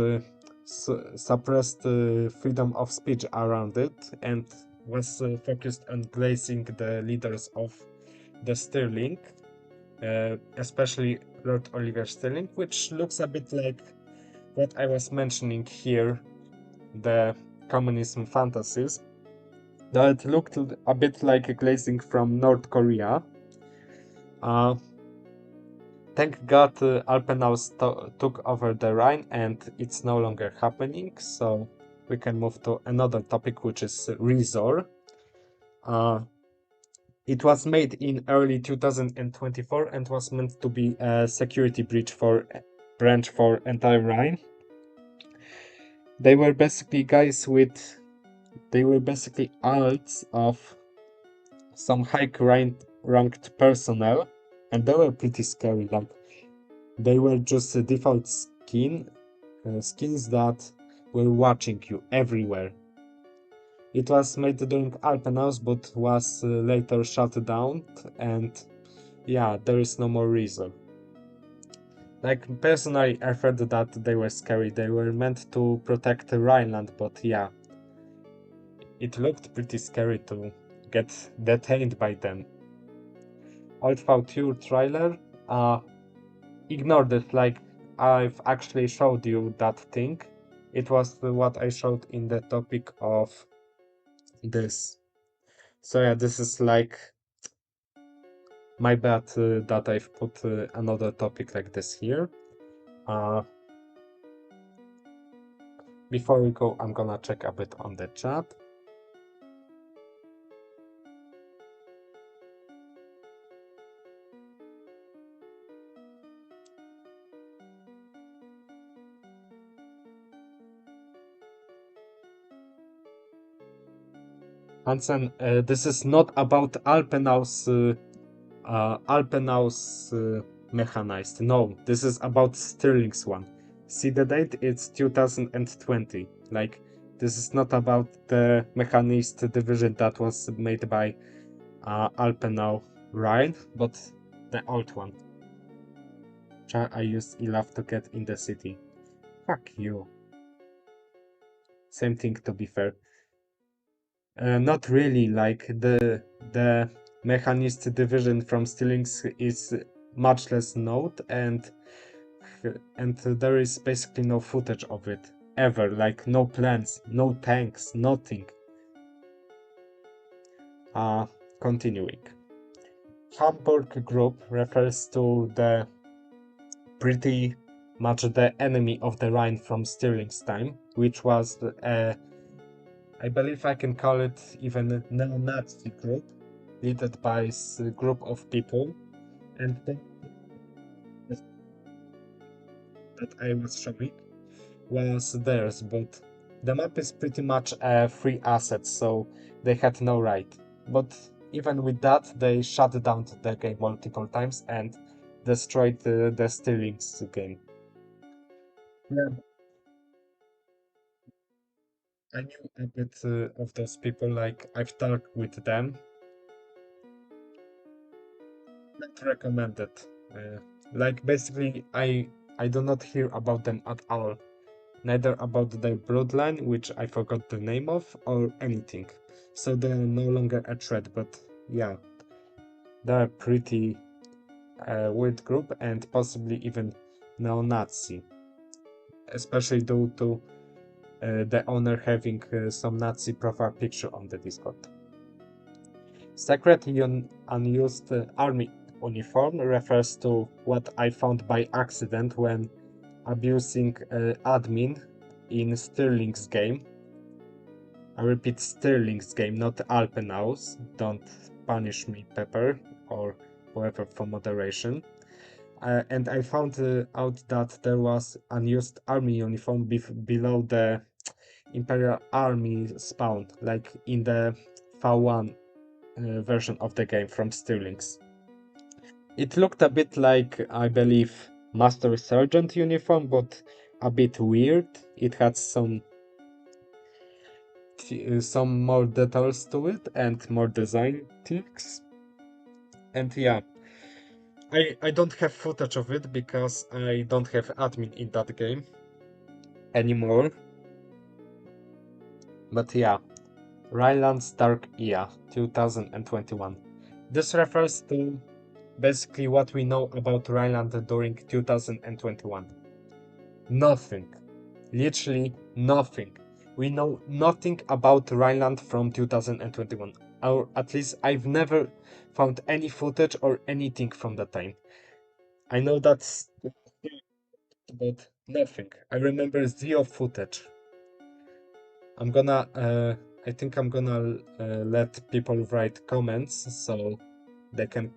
suppressed freedom of speech around it and was focused on glazing the leaders of the Sterling, especially Lord Oliver Sterling, which looks a bit like what I was mentioning here, the communism fantasies. Though it looked a bit like a glazing from North Korea. Uh, Thank God Alpenau took over the Rhine and it's no longer happening, so we can move to another topic, which is Resor. Uh, it was made in early 2024 and was meant to be a security branch for entire Rhine. They were basically alts of some ranked personnel, and they were pretty scary. Like they were just a default skins that were watching you everywhere. It was made during Alpenhaus, but was later shut down, and yeah, there is no more reason. Like personally, I heard that they were scary. They were meant to protect Rhineland, but yeah, it looked pretty scary to get detained by them. Alpha 2 trailer, ignore this, like I've actually showed you that thing. It was what I showed in the topic of this. So yeah, this is like my bad that I've put another topic like this here. Uh, Before we go, I'm gonna check a bit on the chat. Hansen, this is not about Alpenau's mechanized. No, this is about Stirling's one. See the date? It's 2020. Like, this is not about the mechanized division that was made by Alpenau Rhine, but the old one. I used enough to get in the city. Fuck you. Same thing, to be fair. Not really. Like the mechanist division from Stillings is much less known, and there is basically no footage of it ever. Like no plans, no tanks, nothing. Continuing. Hamburg Group refers to the pretty much the enemy of the Rhine from Stirling's time, which was I believe I can call it even a neo-Nazi group, led by a group of people, and that I was showing was theirs, but the map is pretty much a free asset, so they had no right. But even with that, they shut down the game multiple times and destroyed the Stirling's game. Yeah, I knew a bit of those people, like I've talked with them. Not recommended. Like basically, I do not hear about them at all. Neither about their bloodline, which I forgot the name of, or anything. So they are no longer a threat. But yeah, they're a pretty weird group and possibly even neo-Nazi, especially due to the owner having some Nazi profile picture on the Discord. Secret unused army uniform refers to what I found by accident when abusing admin in Stirling's game. I repeat, Stirling's game, not Alpenau's. Don't punish me, Pepper, or whoever, for moderation. And I found out that there was unused army uniform below the Imperial army spawn, like in the V1 version of the game from Stirling's. It looked a bit like, I believe, Master Sergeant uniform, but a bit weird. It had some more details to it and more design tweaks. And yeah, I don't have footage of it because I don't have admin in that game anymore. But yeah, Rhineland's Dark Era 2021. This refers to basically what we know about Rhineland during 2021. Nothing. Literally nothing. We know nothing about Rhineland from 2021. Or at least I've never found any footage or anything from that time. I know that's but nothing. I remember zero footage. I'm gonna I think I'm gonna let people write comments they can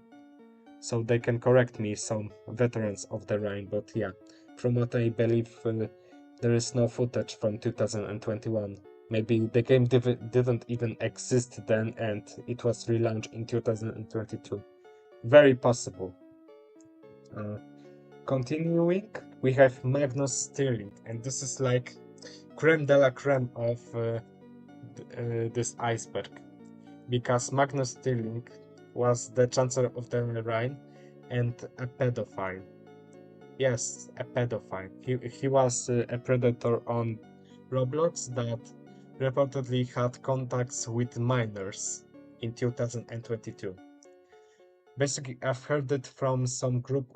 they can correct me, some veterans of the Rhine. But yeah, from what I believe, there is no footage from 2021. Maybe the game didn't even exist then and it was relaunched in 2022. Very possible. Uh, Continuing, we have Magnus Stirling, and this is like creme de la creme of this iceberg, because Magnus Stirling was the Chancellor of the Rhine and a pedophile. Yes, a pedophile. He was a predator on Roblox that reportedly had contacts with minors in 2022. Basically, I've heard it from some group,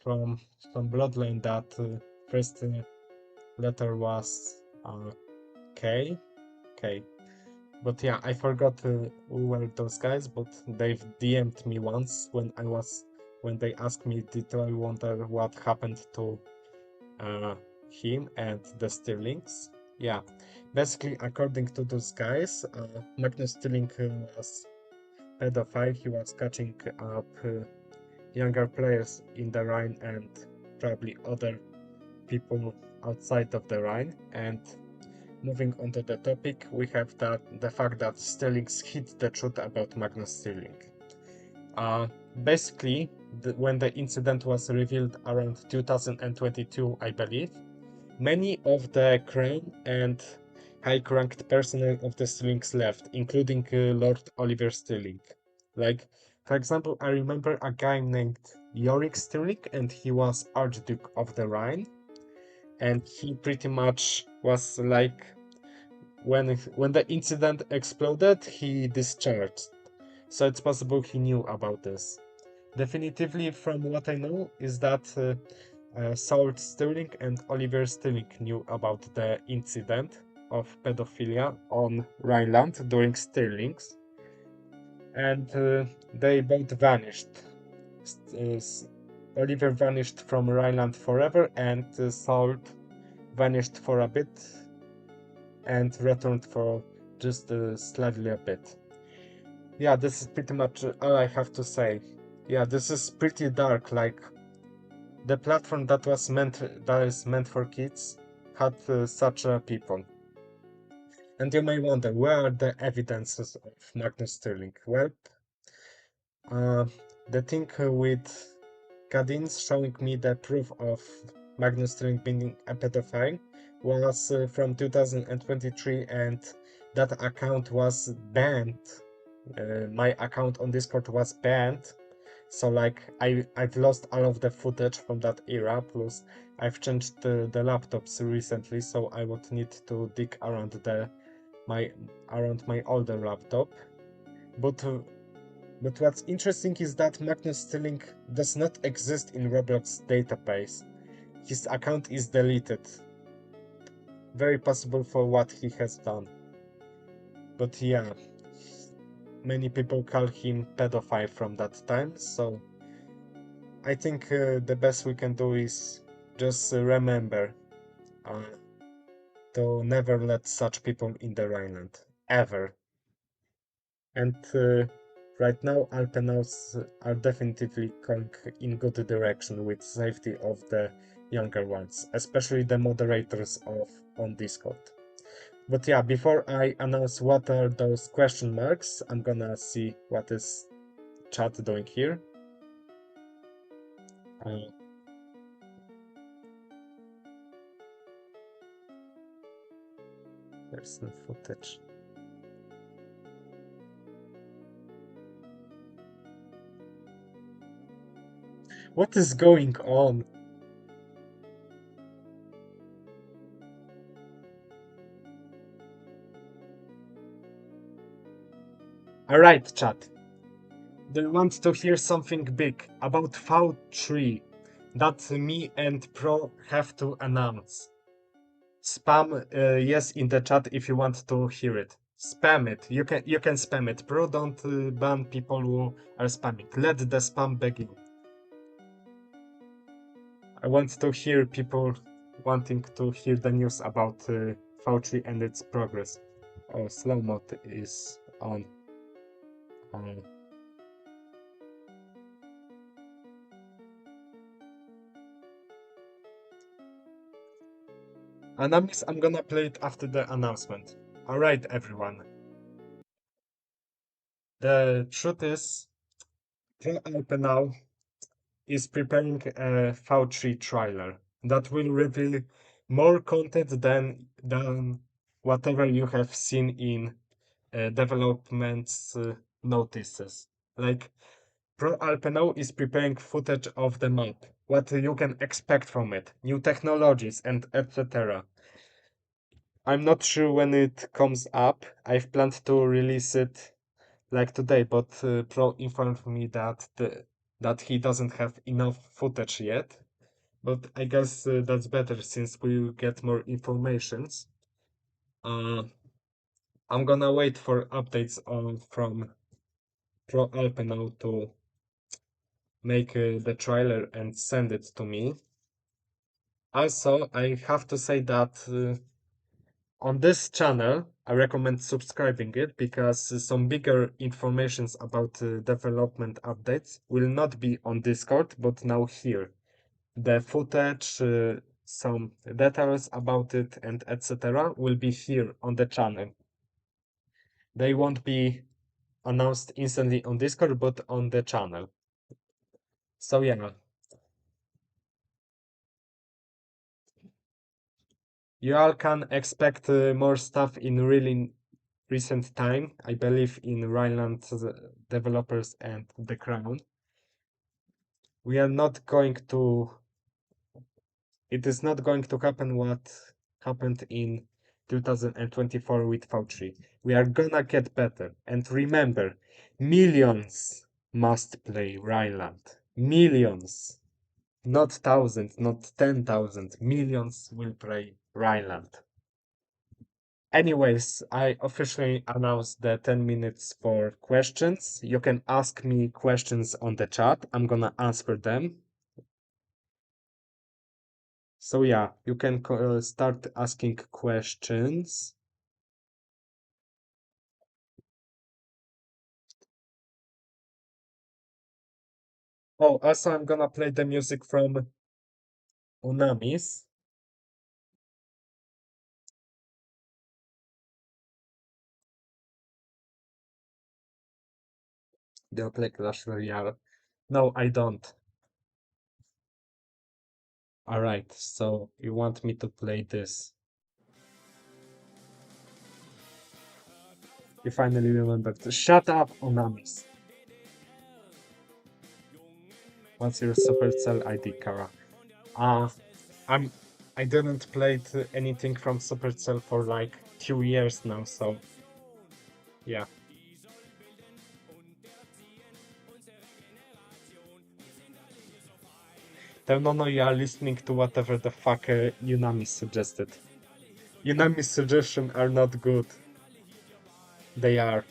from some bloodline that first letter was K. K. But yeah, I forgot who were those guys, but they've DM'd me once when they asked me did I wonder what happened to him and the Stirlings. Yeah, basically according to those guys, Magnus Stirling was pedophile. He was catching up younger players in the Rhine and probably other people outside of the Rhine. And moving on to the topic, we have the fact that Stirlings hid the truth about Magnus Stirling. Basically, when the incident was revealed around 2022, I believe, many of the crown and high-ranked personnel of the Stirlings left, including Lord Oliver Stirling. Like, for example, I remember a guy named Yorick Stirling, and he was Archduke of the Rhine, and he pretty much was like when the incident exploded, he discharged. So it's possible he knew about this. Definitively, from what I know, is that Saul Stirling and Oliver Stirling knew about the incident of pedophilia on Rhineland during Stirlings, and they both vanished. Oliver vanished from Rhineland forever, and Saul vanished for a bit and returned for just slightly a bit. Yeah, this is pretty much all I have to say. Yeah, this is pretty dark. Like, the platform that is meant for kids had such people. And you may wonder, where are the evidences of Magnus Stirling? Well, the thing with Cadins showing me the proof of Magnus Stirling being a pedophile was from 2023, and that account was banned. My account on Discord was banned, so like I've lost all of the footage from that era. Plus I've changed the laptops recently, so I would need to dig around my older laptop. But what's interesting is that Magnus Stirling does not exist in Roblox database. His account is deleted. Very possible for what he has done. But yeah, many people call him pedophile from that time, so I think the best we can do is just remember uh, to never let such people in the Rhineland. Ever. And right now, Alpenaus are definitely going in good direction with safety of the younger ones, especially the moderators on Discord. But yeah, before I announce what are those question marks, I'm gonna see what is chat doing here. Uh, there's no footage. What is going on? Alright, chat. Do you want to hear something big about V3 that me and Pro have to announce? Spam yes in the chat if you want to hear it. Spam it. You can spam it. Pro, don't ban people who are spamming. Let the spam begin. I want to hear people wanting to hear the news about V3 and its progress. Oh, slow mode is on. Uh, Anonymous, I'm gonna play it after the announcement. Alright, everyone. The truth is, Pro now is preparing a V3 trailer that will reveal more content than whatever you have seen in development notices. Like, Pro now is preparing footage of the map, what you can expect from it, new technologies, and etc. I'm not sure when it comes up. I've planned to release it like today, but Pro informed me that he doesn't have enough footage yet. But I guess that's better since we will get more informations. Uh, I'm gonna wait for updates from Pro now to make the trailer and send it to me. Also, I have to say that on this channel, I recommend subscribing it because some bigger informations about development updates will not be on Discord, but now here. The footage, some details about it, and etc. will be here on the channel. They won't be announced instantly on Discord, but on the channel. So yeah, you all can expect more stuff in really recent time. I believe in Rhineland developers and the Crown. We are not going to. It is not going to happen what happened in 2024 with V3. We are gonna get better. And remember, millions must play Rhineland. Millions. Not thousands, not 10,000. Millions will play Rhineland. Anyways, I officially announced the 10 minutes for questions. You can ask me questions on the chat. I'm gonna answer them. So yeah, you can start asking questions. Oh, also I'm gonna play the music from Unamis. They'll play Clash Royale. No, I don't. Alright, so you want me to play this. You finally remembered. Shut up, Unamis. What's your Supercell ID, Kara? Uh, I'm I didn't play anything from Supercell for like 2 years now, so yeah. No, you are listening to whatever the fuck Unami suggested. Unami's suggestions are not good. They are.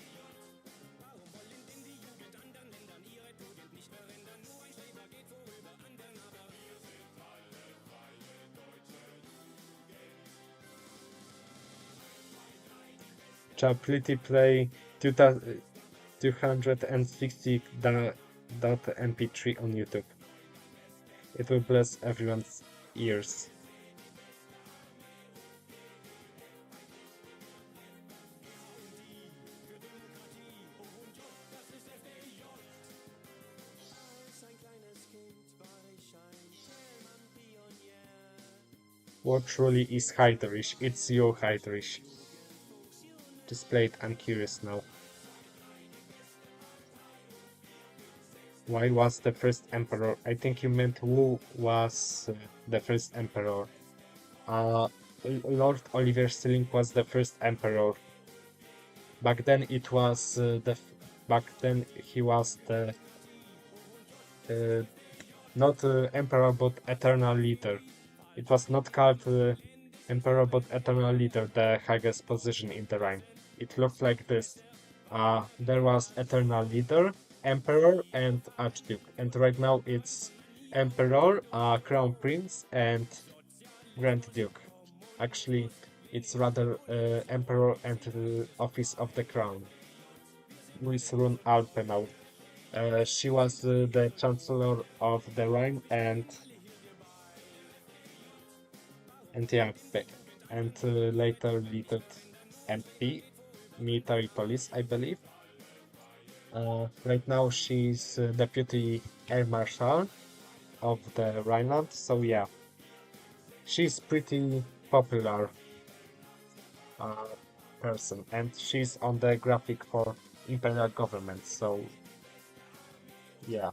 Chaplity play 260.mp3 on YouTube. It will bless everyone's ears. What truly is Heydrich? It's you, Heydrich. Just play it, I'm curious now. Why was the first emperor? I think you meant who was the first emperor. Uh, Lord Oliver Stilling was the first emperor. Back then it was back then he was the uh, not emperor but eternal leader. It was not called emperor but eternal leader, the highest position in the Rhine. It looked like this. There was eternal leader, emperor, and archduke. And right now it's emperor, crown prince, and grand duke. Actually, it's rather emperor and office of the crown. Louis Rune Alpenau. She was the chancellor of the Rhine and yeah, and later leaded MP, military police, I believe. Right now she's deputy air marshal of the Rhineland, so yeah, she's pretty popular uh, person, and she's on the graphic for Imperial government, so yeah.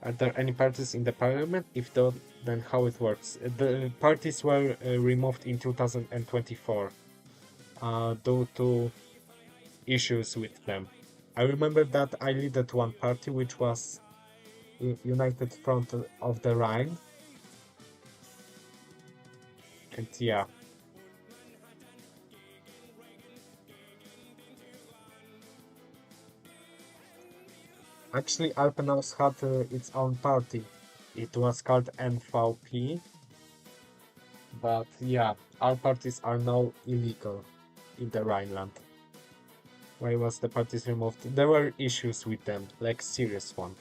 Are there any parties in the parliament? If not, then how it works? The parties were removed in 2024 due to issues with them. I remember that I leaded one party which was United Front of the Rhine, and yeah. Actually, Alpenaus had its own party. It was called NVP, but yeah, all parties are now illegal in the Rhineland. Why was the parties removed? There were issues with them, like serious one.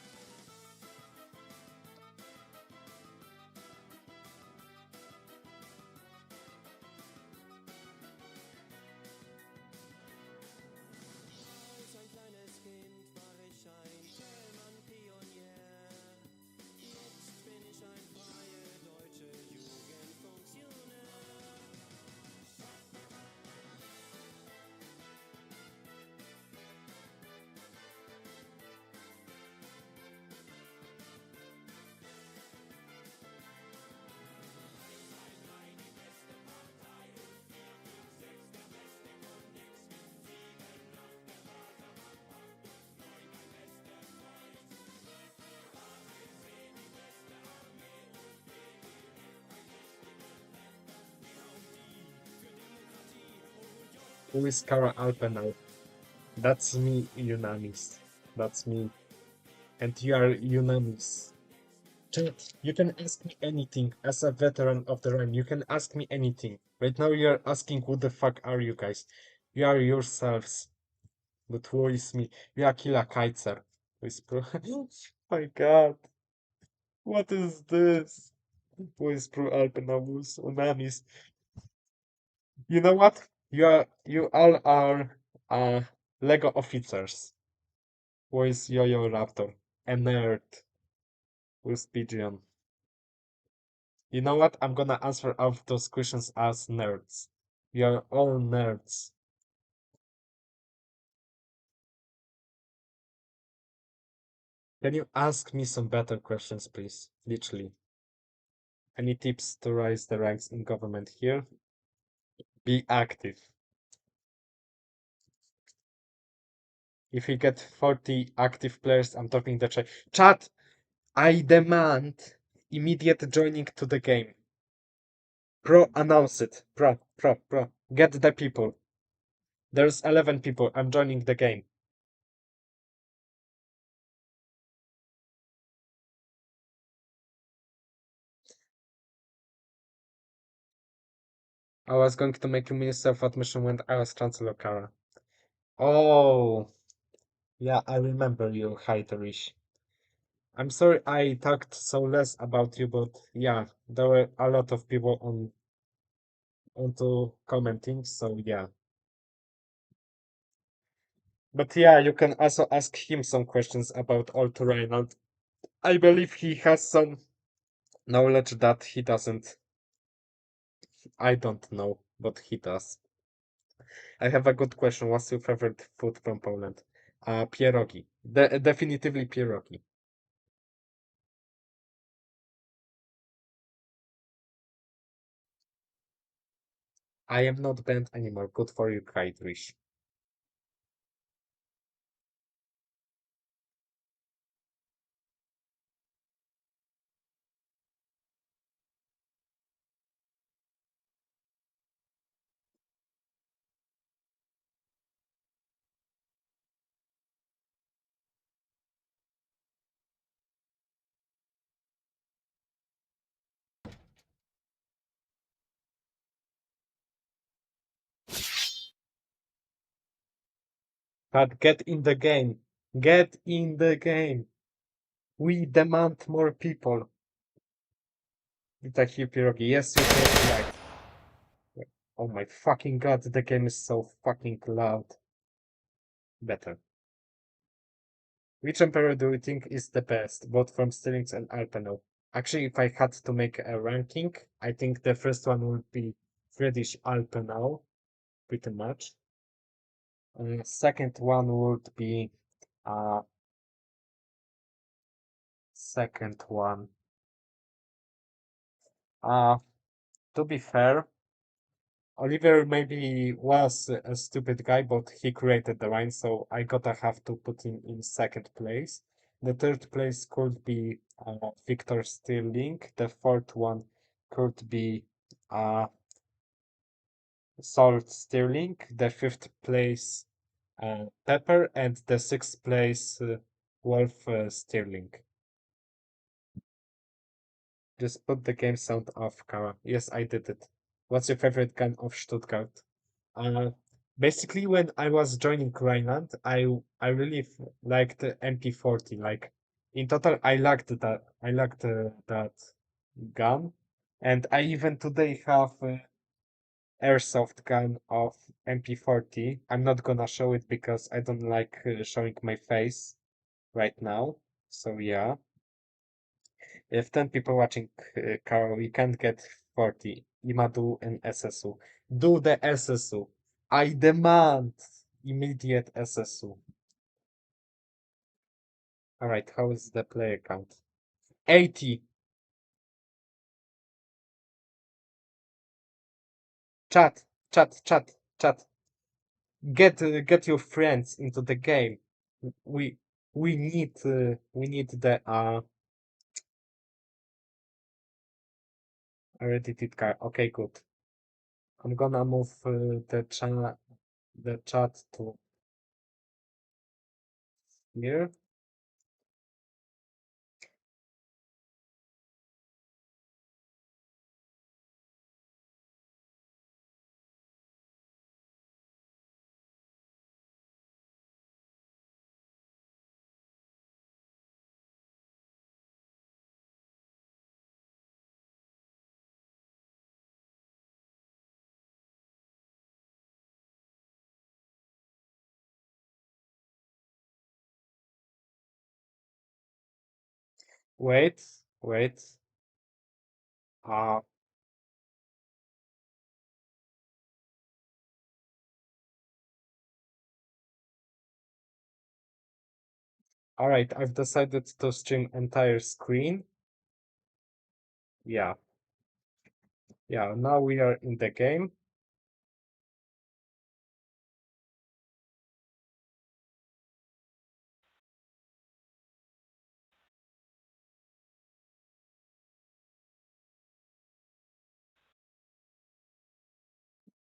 Who is Kara Alpenau? That's me, Unanis. That's me. And you are Unanis. Chat, you can ask me anything as a veteran of the Rhine. You can ask me anything. Right now you're asking who the fuck are you guys? You are yourselves. But who is me? You are Killa Kaitzer. Who is pro? My god. What is this? Who is pro Alpenavus? Unanis. You know what? You all are Lego officers. Who is Yo-Yo Raptor? A nerd. Who is Pigeon? You know what? I'm gonna answer all of those questions as nerds. We are all nerds. Can you ask me some better questions, please? Literally. Any tips to rise the ranks in government here? Be active. If we get 40 active players, I'm talking the chat. Chat! I demand immediate joining to the game. Pro, announce it. Pro. Get the people. There's 11 people. I'm joining the game. I was going to make you Minister of Admission when I was Chancellor Kara. Oh, yeah, I remember you, Heiterish. I'm sorry I talked so less about you, but yeah, there were a lot of people onto commenting, so yeah. But yeah, you can also ask him some questions about Alto Rhineland. I believe he has some knowledge that he doesn't I don't know, but he does. I have a good question. What's your favorite food from Poland? Pierogi. Definitively pierogi. I am not banned anymore. Good for you, Friedrich. But get in the game. Get in the game. We demand more people. Taki pierogi. Yes, you can right. Oh my fucking god, the game is so fucking loud. Better. Which emperor do you think is the best, both from Stirlings and Alpeno? Actually, if I had to make a ranking, I think the first one would be Friedrich Alpenau, pretty much. Second one would be uh second one. Uh to be fair, Oliver maybe was a stupid guy, but he created the Rhine, so I gotta have to put him in second place. The third place could be Victor Stirling. The fourth one could be uh, Salt Stirling. The fifth place Pepper, and the sixth place Wolf Stirling. Just put the game sound off, Kara. Yes, I did it. What's your favorite gun of Stuttgart? Uh, Basically, when I was joining Rhineland, I really liked the MP40. Like in total, I liked that. I liked that gun, and I even today have airsoft gun of MP40. I'm not gonna show it because I don't like showing my face right now. So yeah, if 10 people watching, Carol, you can't get 40. Ima do an SSU. Do the SSU. I demand immediate SSU. Alright, how is the player count? 80. Chat, chat, chat, chat. Get your friends into the game. We we need the I already did car. Okay, good. I'm gonna move the chat to here. Wait, wait. Uh, all right, I've decided to stream entire screen. Yeah, yeah, now we are in the game.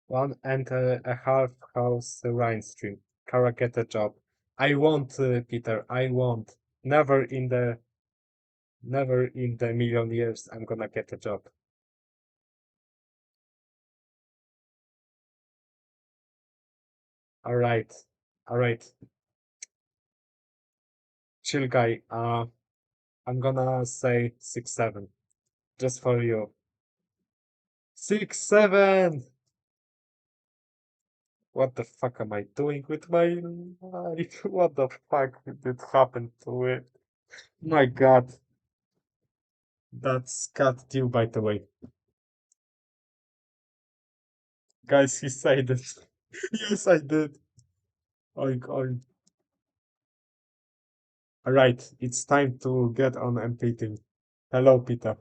One and a half house Rhine stream. Kara, get a job. I won't, Peter. I won't. Never in the million years I'm gonna get a job. All right, all right. Chill, guy. I'm gonna say 6-7, just for you. 6-7. What the fuck am I doing with my life? What the fuck did happen to it? My God, that's cut due, by the way. Guys, he said it. Yes, I did. Oink, oink. Alright, it's time to get on MP team. Hello, Peter.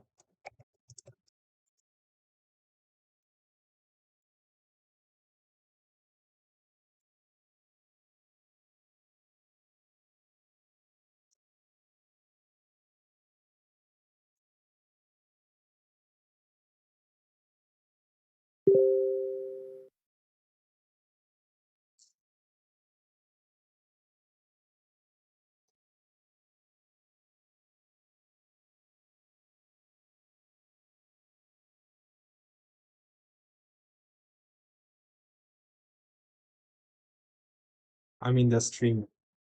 I'm in the stream.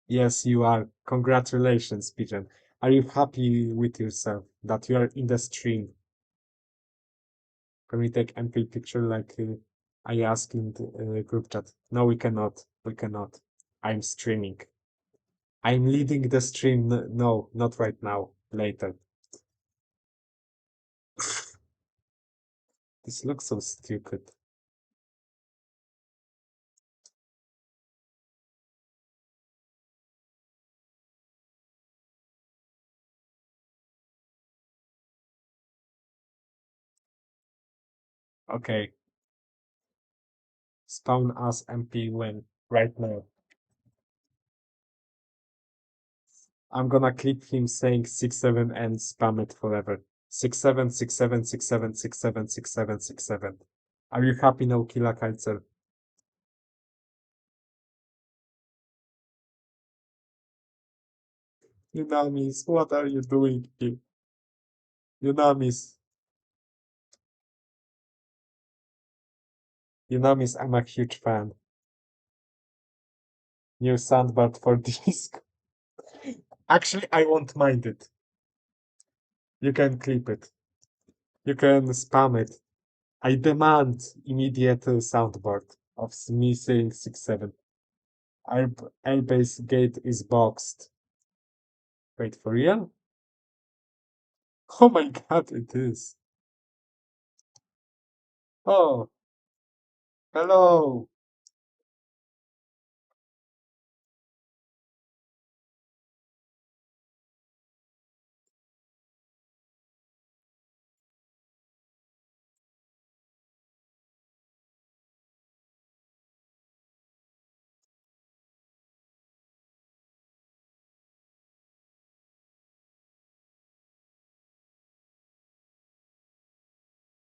Yes, you are. Congratulations, Pigeon. Are you happy with yourself that you are in the stream? Can we take MP picture like I asked in the group chat? No, we cannot. We cannot. I'm streaming. I'm leading the stream. No, not right now. Later. This looks so stupid. Okay. Spawn as MP win right now. I'm gonna clip him saying 6-7 and spam it forever. 6-7, 6-7, 6-7, 6-7, 6-7, 6-7. Are you happy now, Killa Kaiser? Yunamis, what are you doing here? Yunamis. Yunamis, I'm a huge fan. New soundboard for disc. Actually, I won't mind it. You can clip it. You can spam it. I demand immediate soundboard of me saying 6-7. Airbase gate is boxed. Wait, for real? Oh my god, it is. Oh, hello.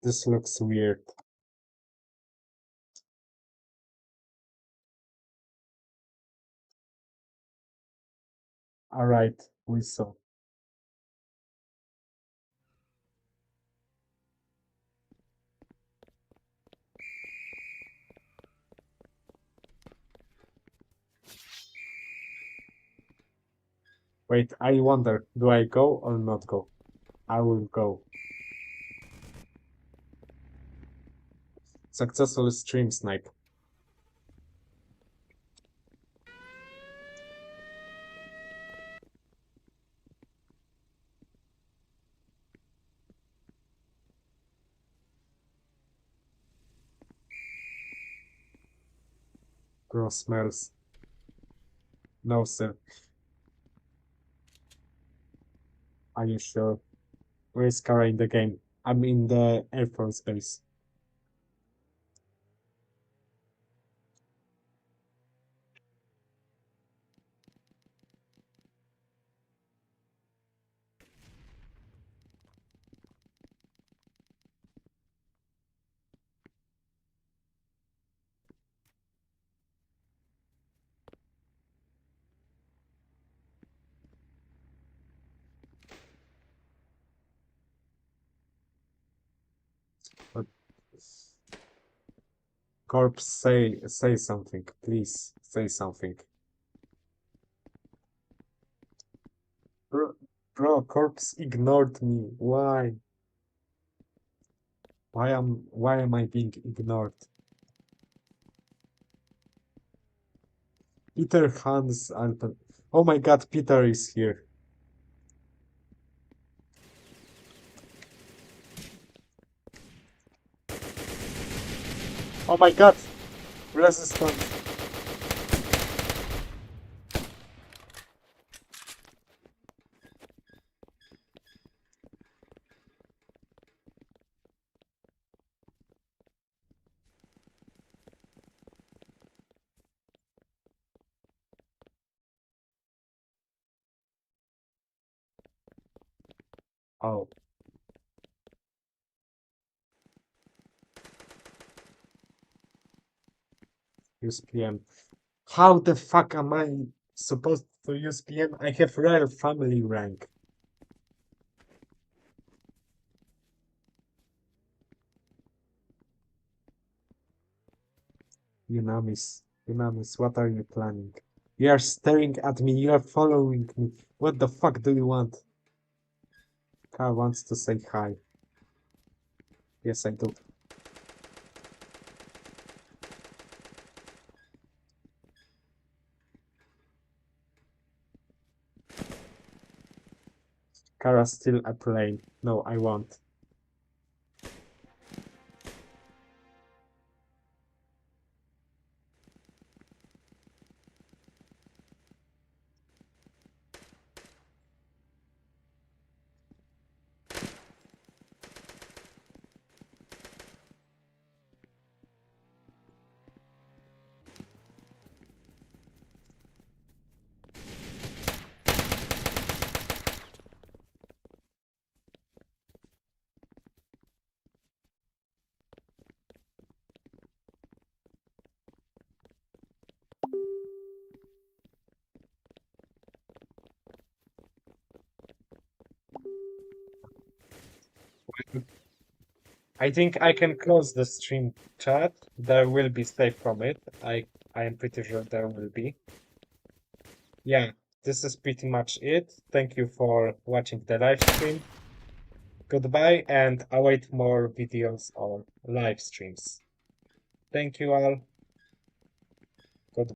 This looks weird. Alright, we saw. Wait, I wonder, do I go or not go? I will go. Successful stream snipe. Gross smells. No, sir. Are you sure? Where is Kara in the game? I'm in the Air Force base. But Corpse, say something, please. Say something. Bro, bro, Corpse ignored me. Why? Why am I being ignored? Peter Hans Alpen. Oh my god, Peter is here. Oh my god! Resistance! Oh, use PM. How the fuck am I supposed to use PM? I have rare family rank. Unamis, what are you planning? You are staring at me, you are following me. What the fuck do you want? Car wants to say hi. Yes, I do. Kara still a plane. No, I won't. I think I can close the stream chat. There will be safe from it. I am pretty sure there will be. Yeah, this is pretty much it. Thank you for watching the live stream. Goodbye and await more videos or live streams. Thank you all.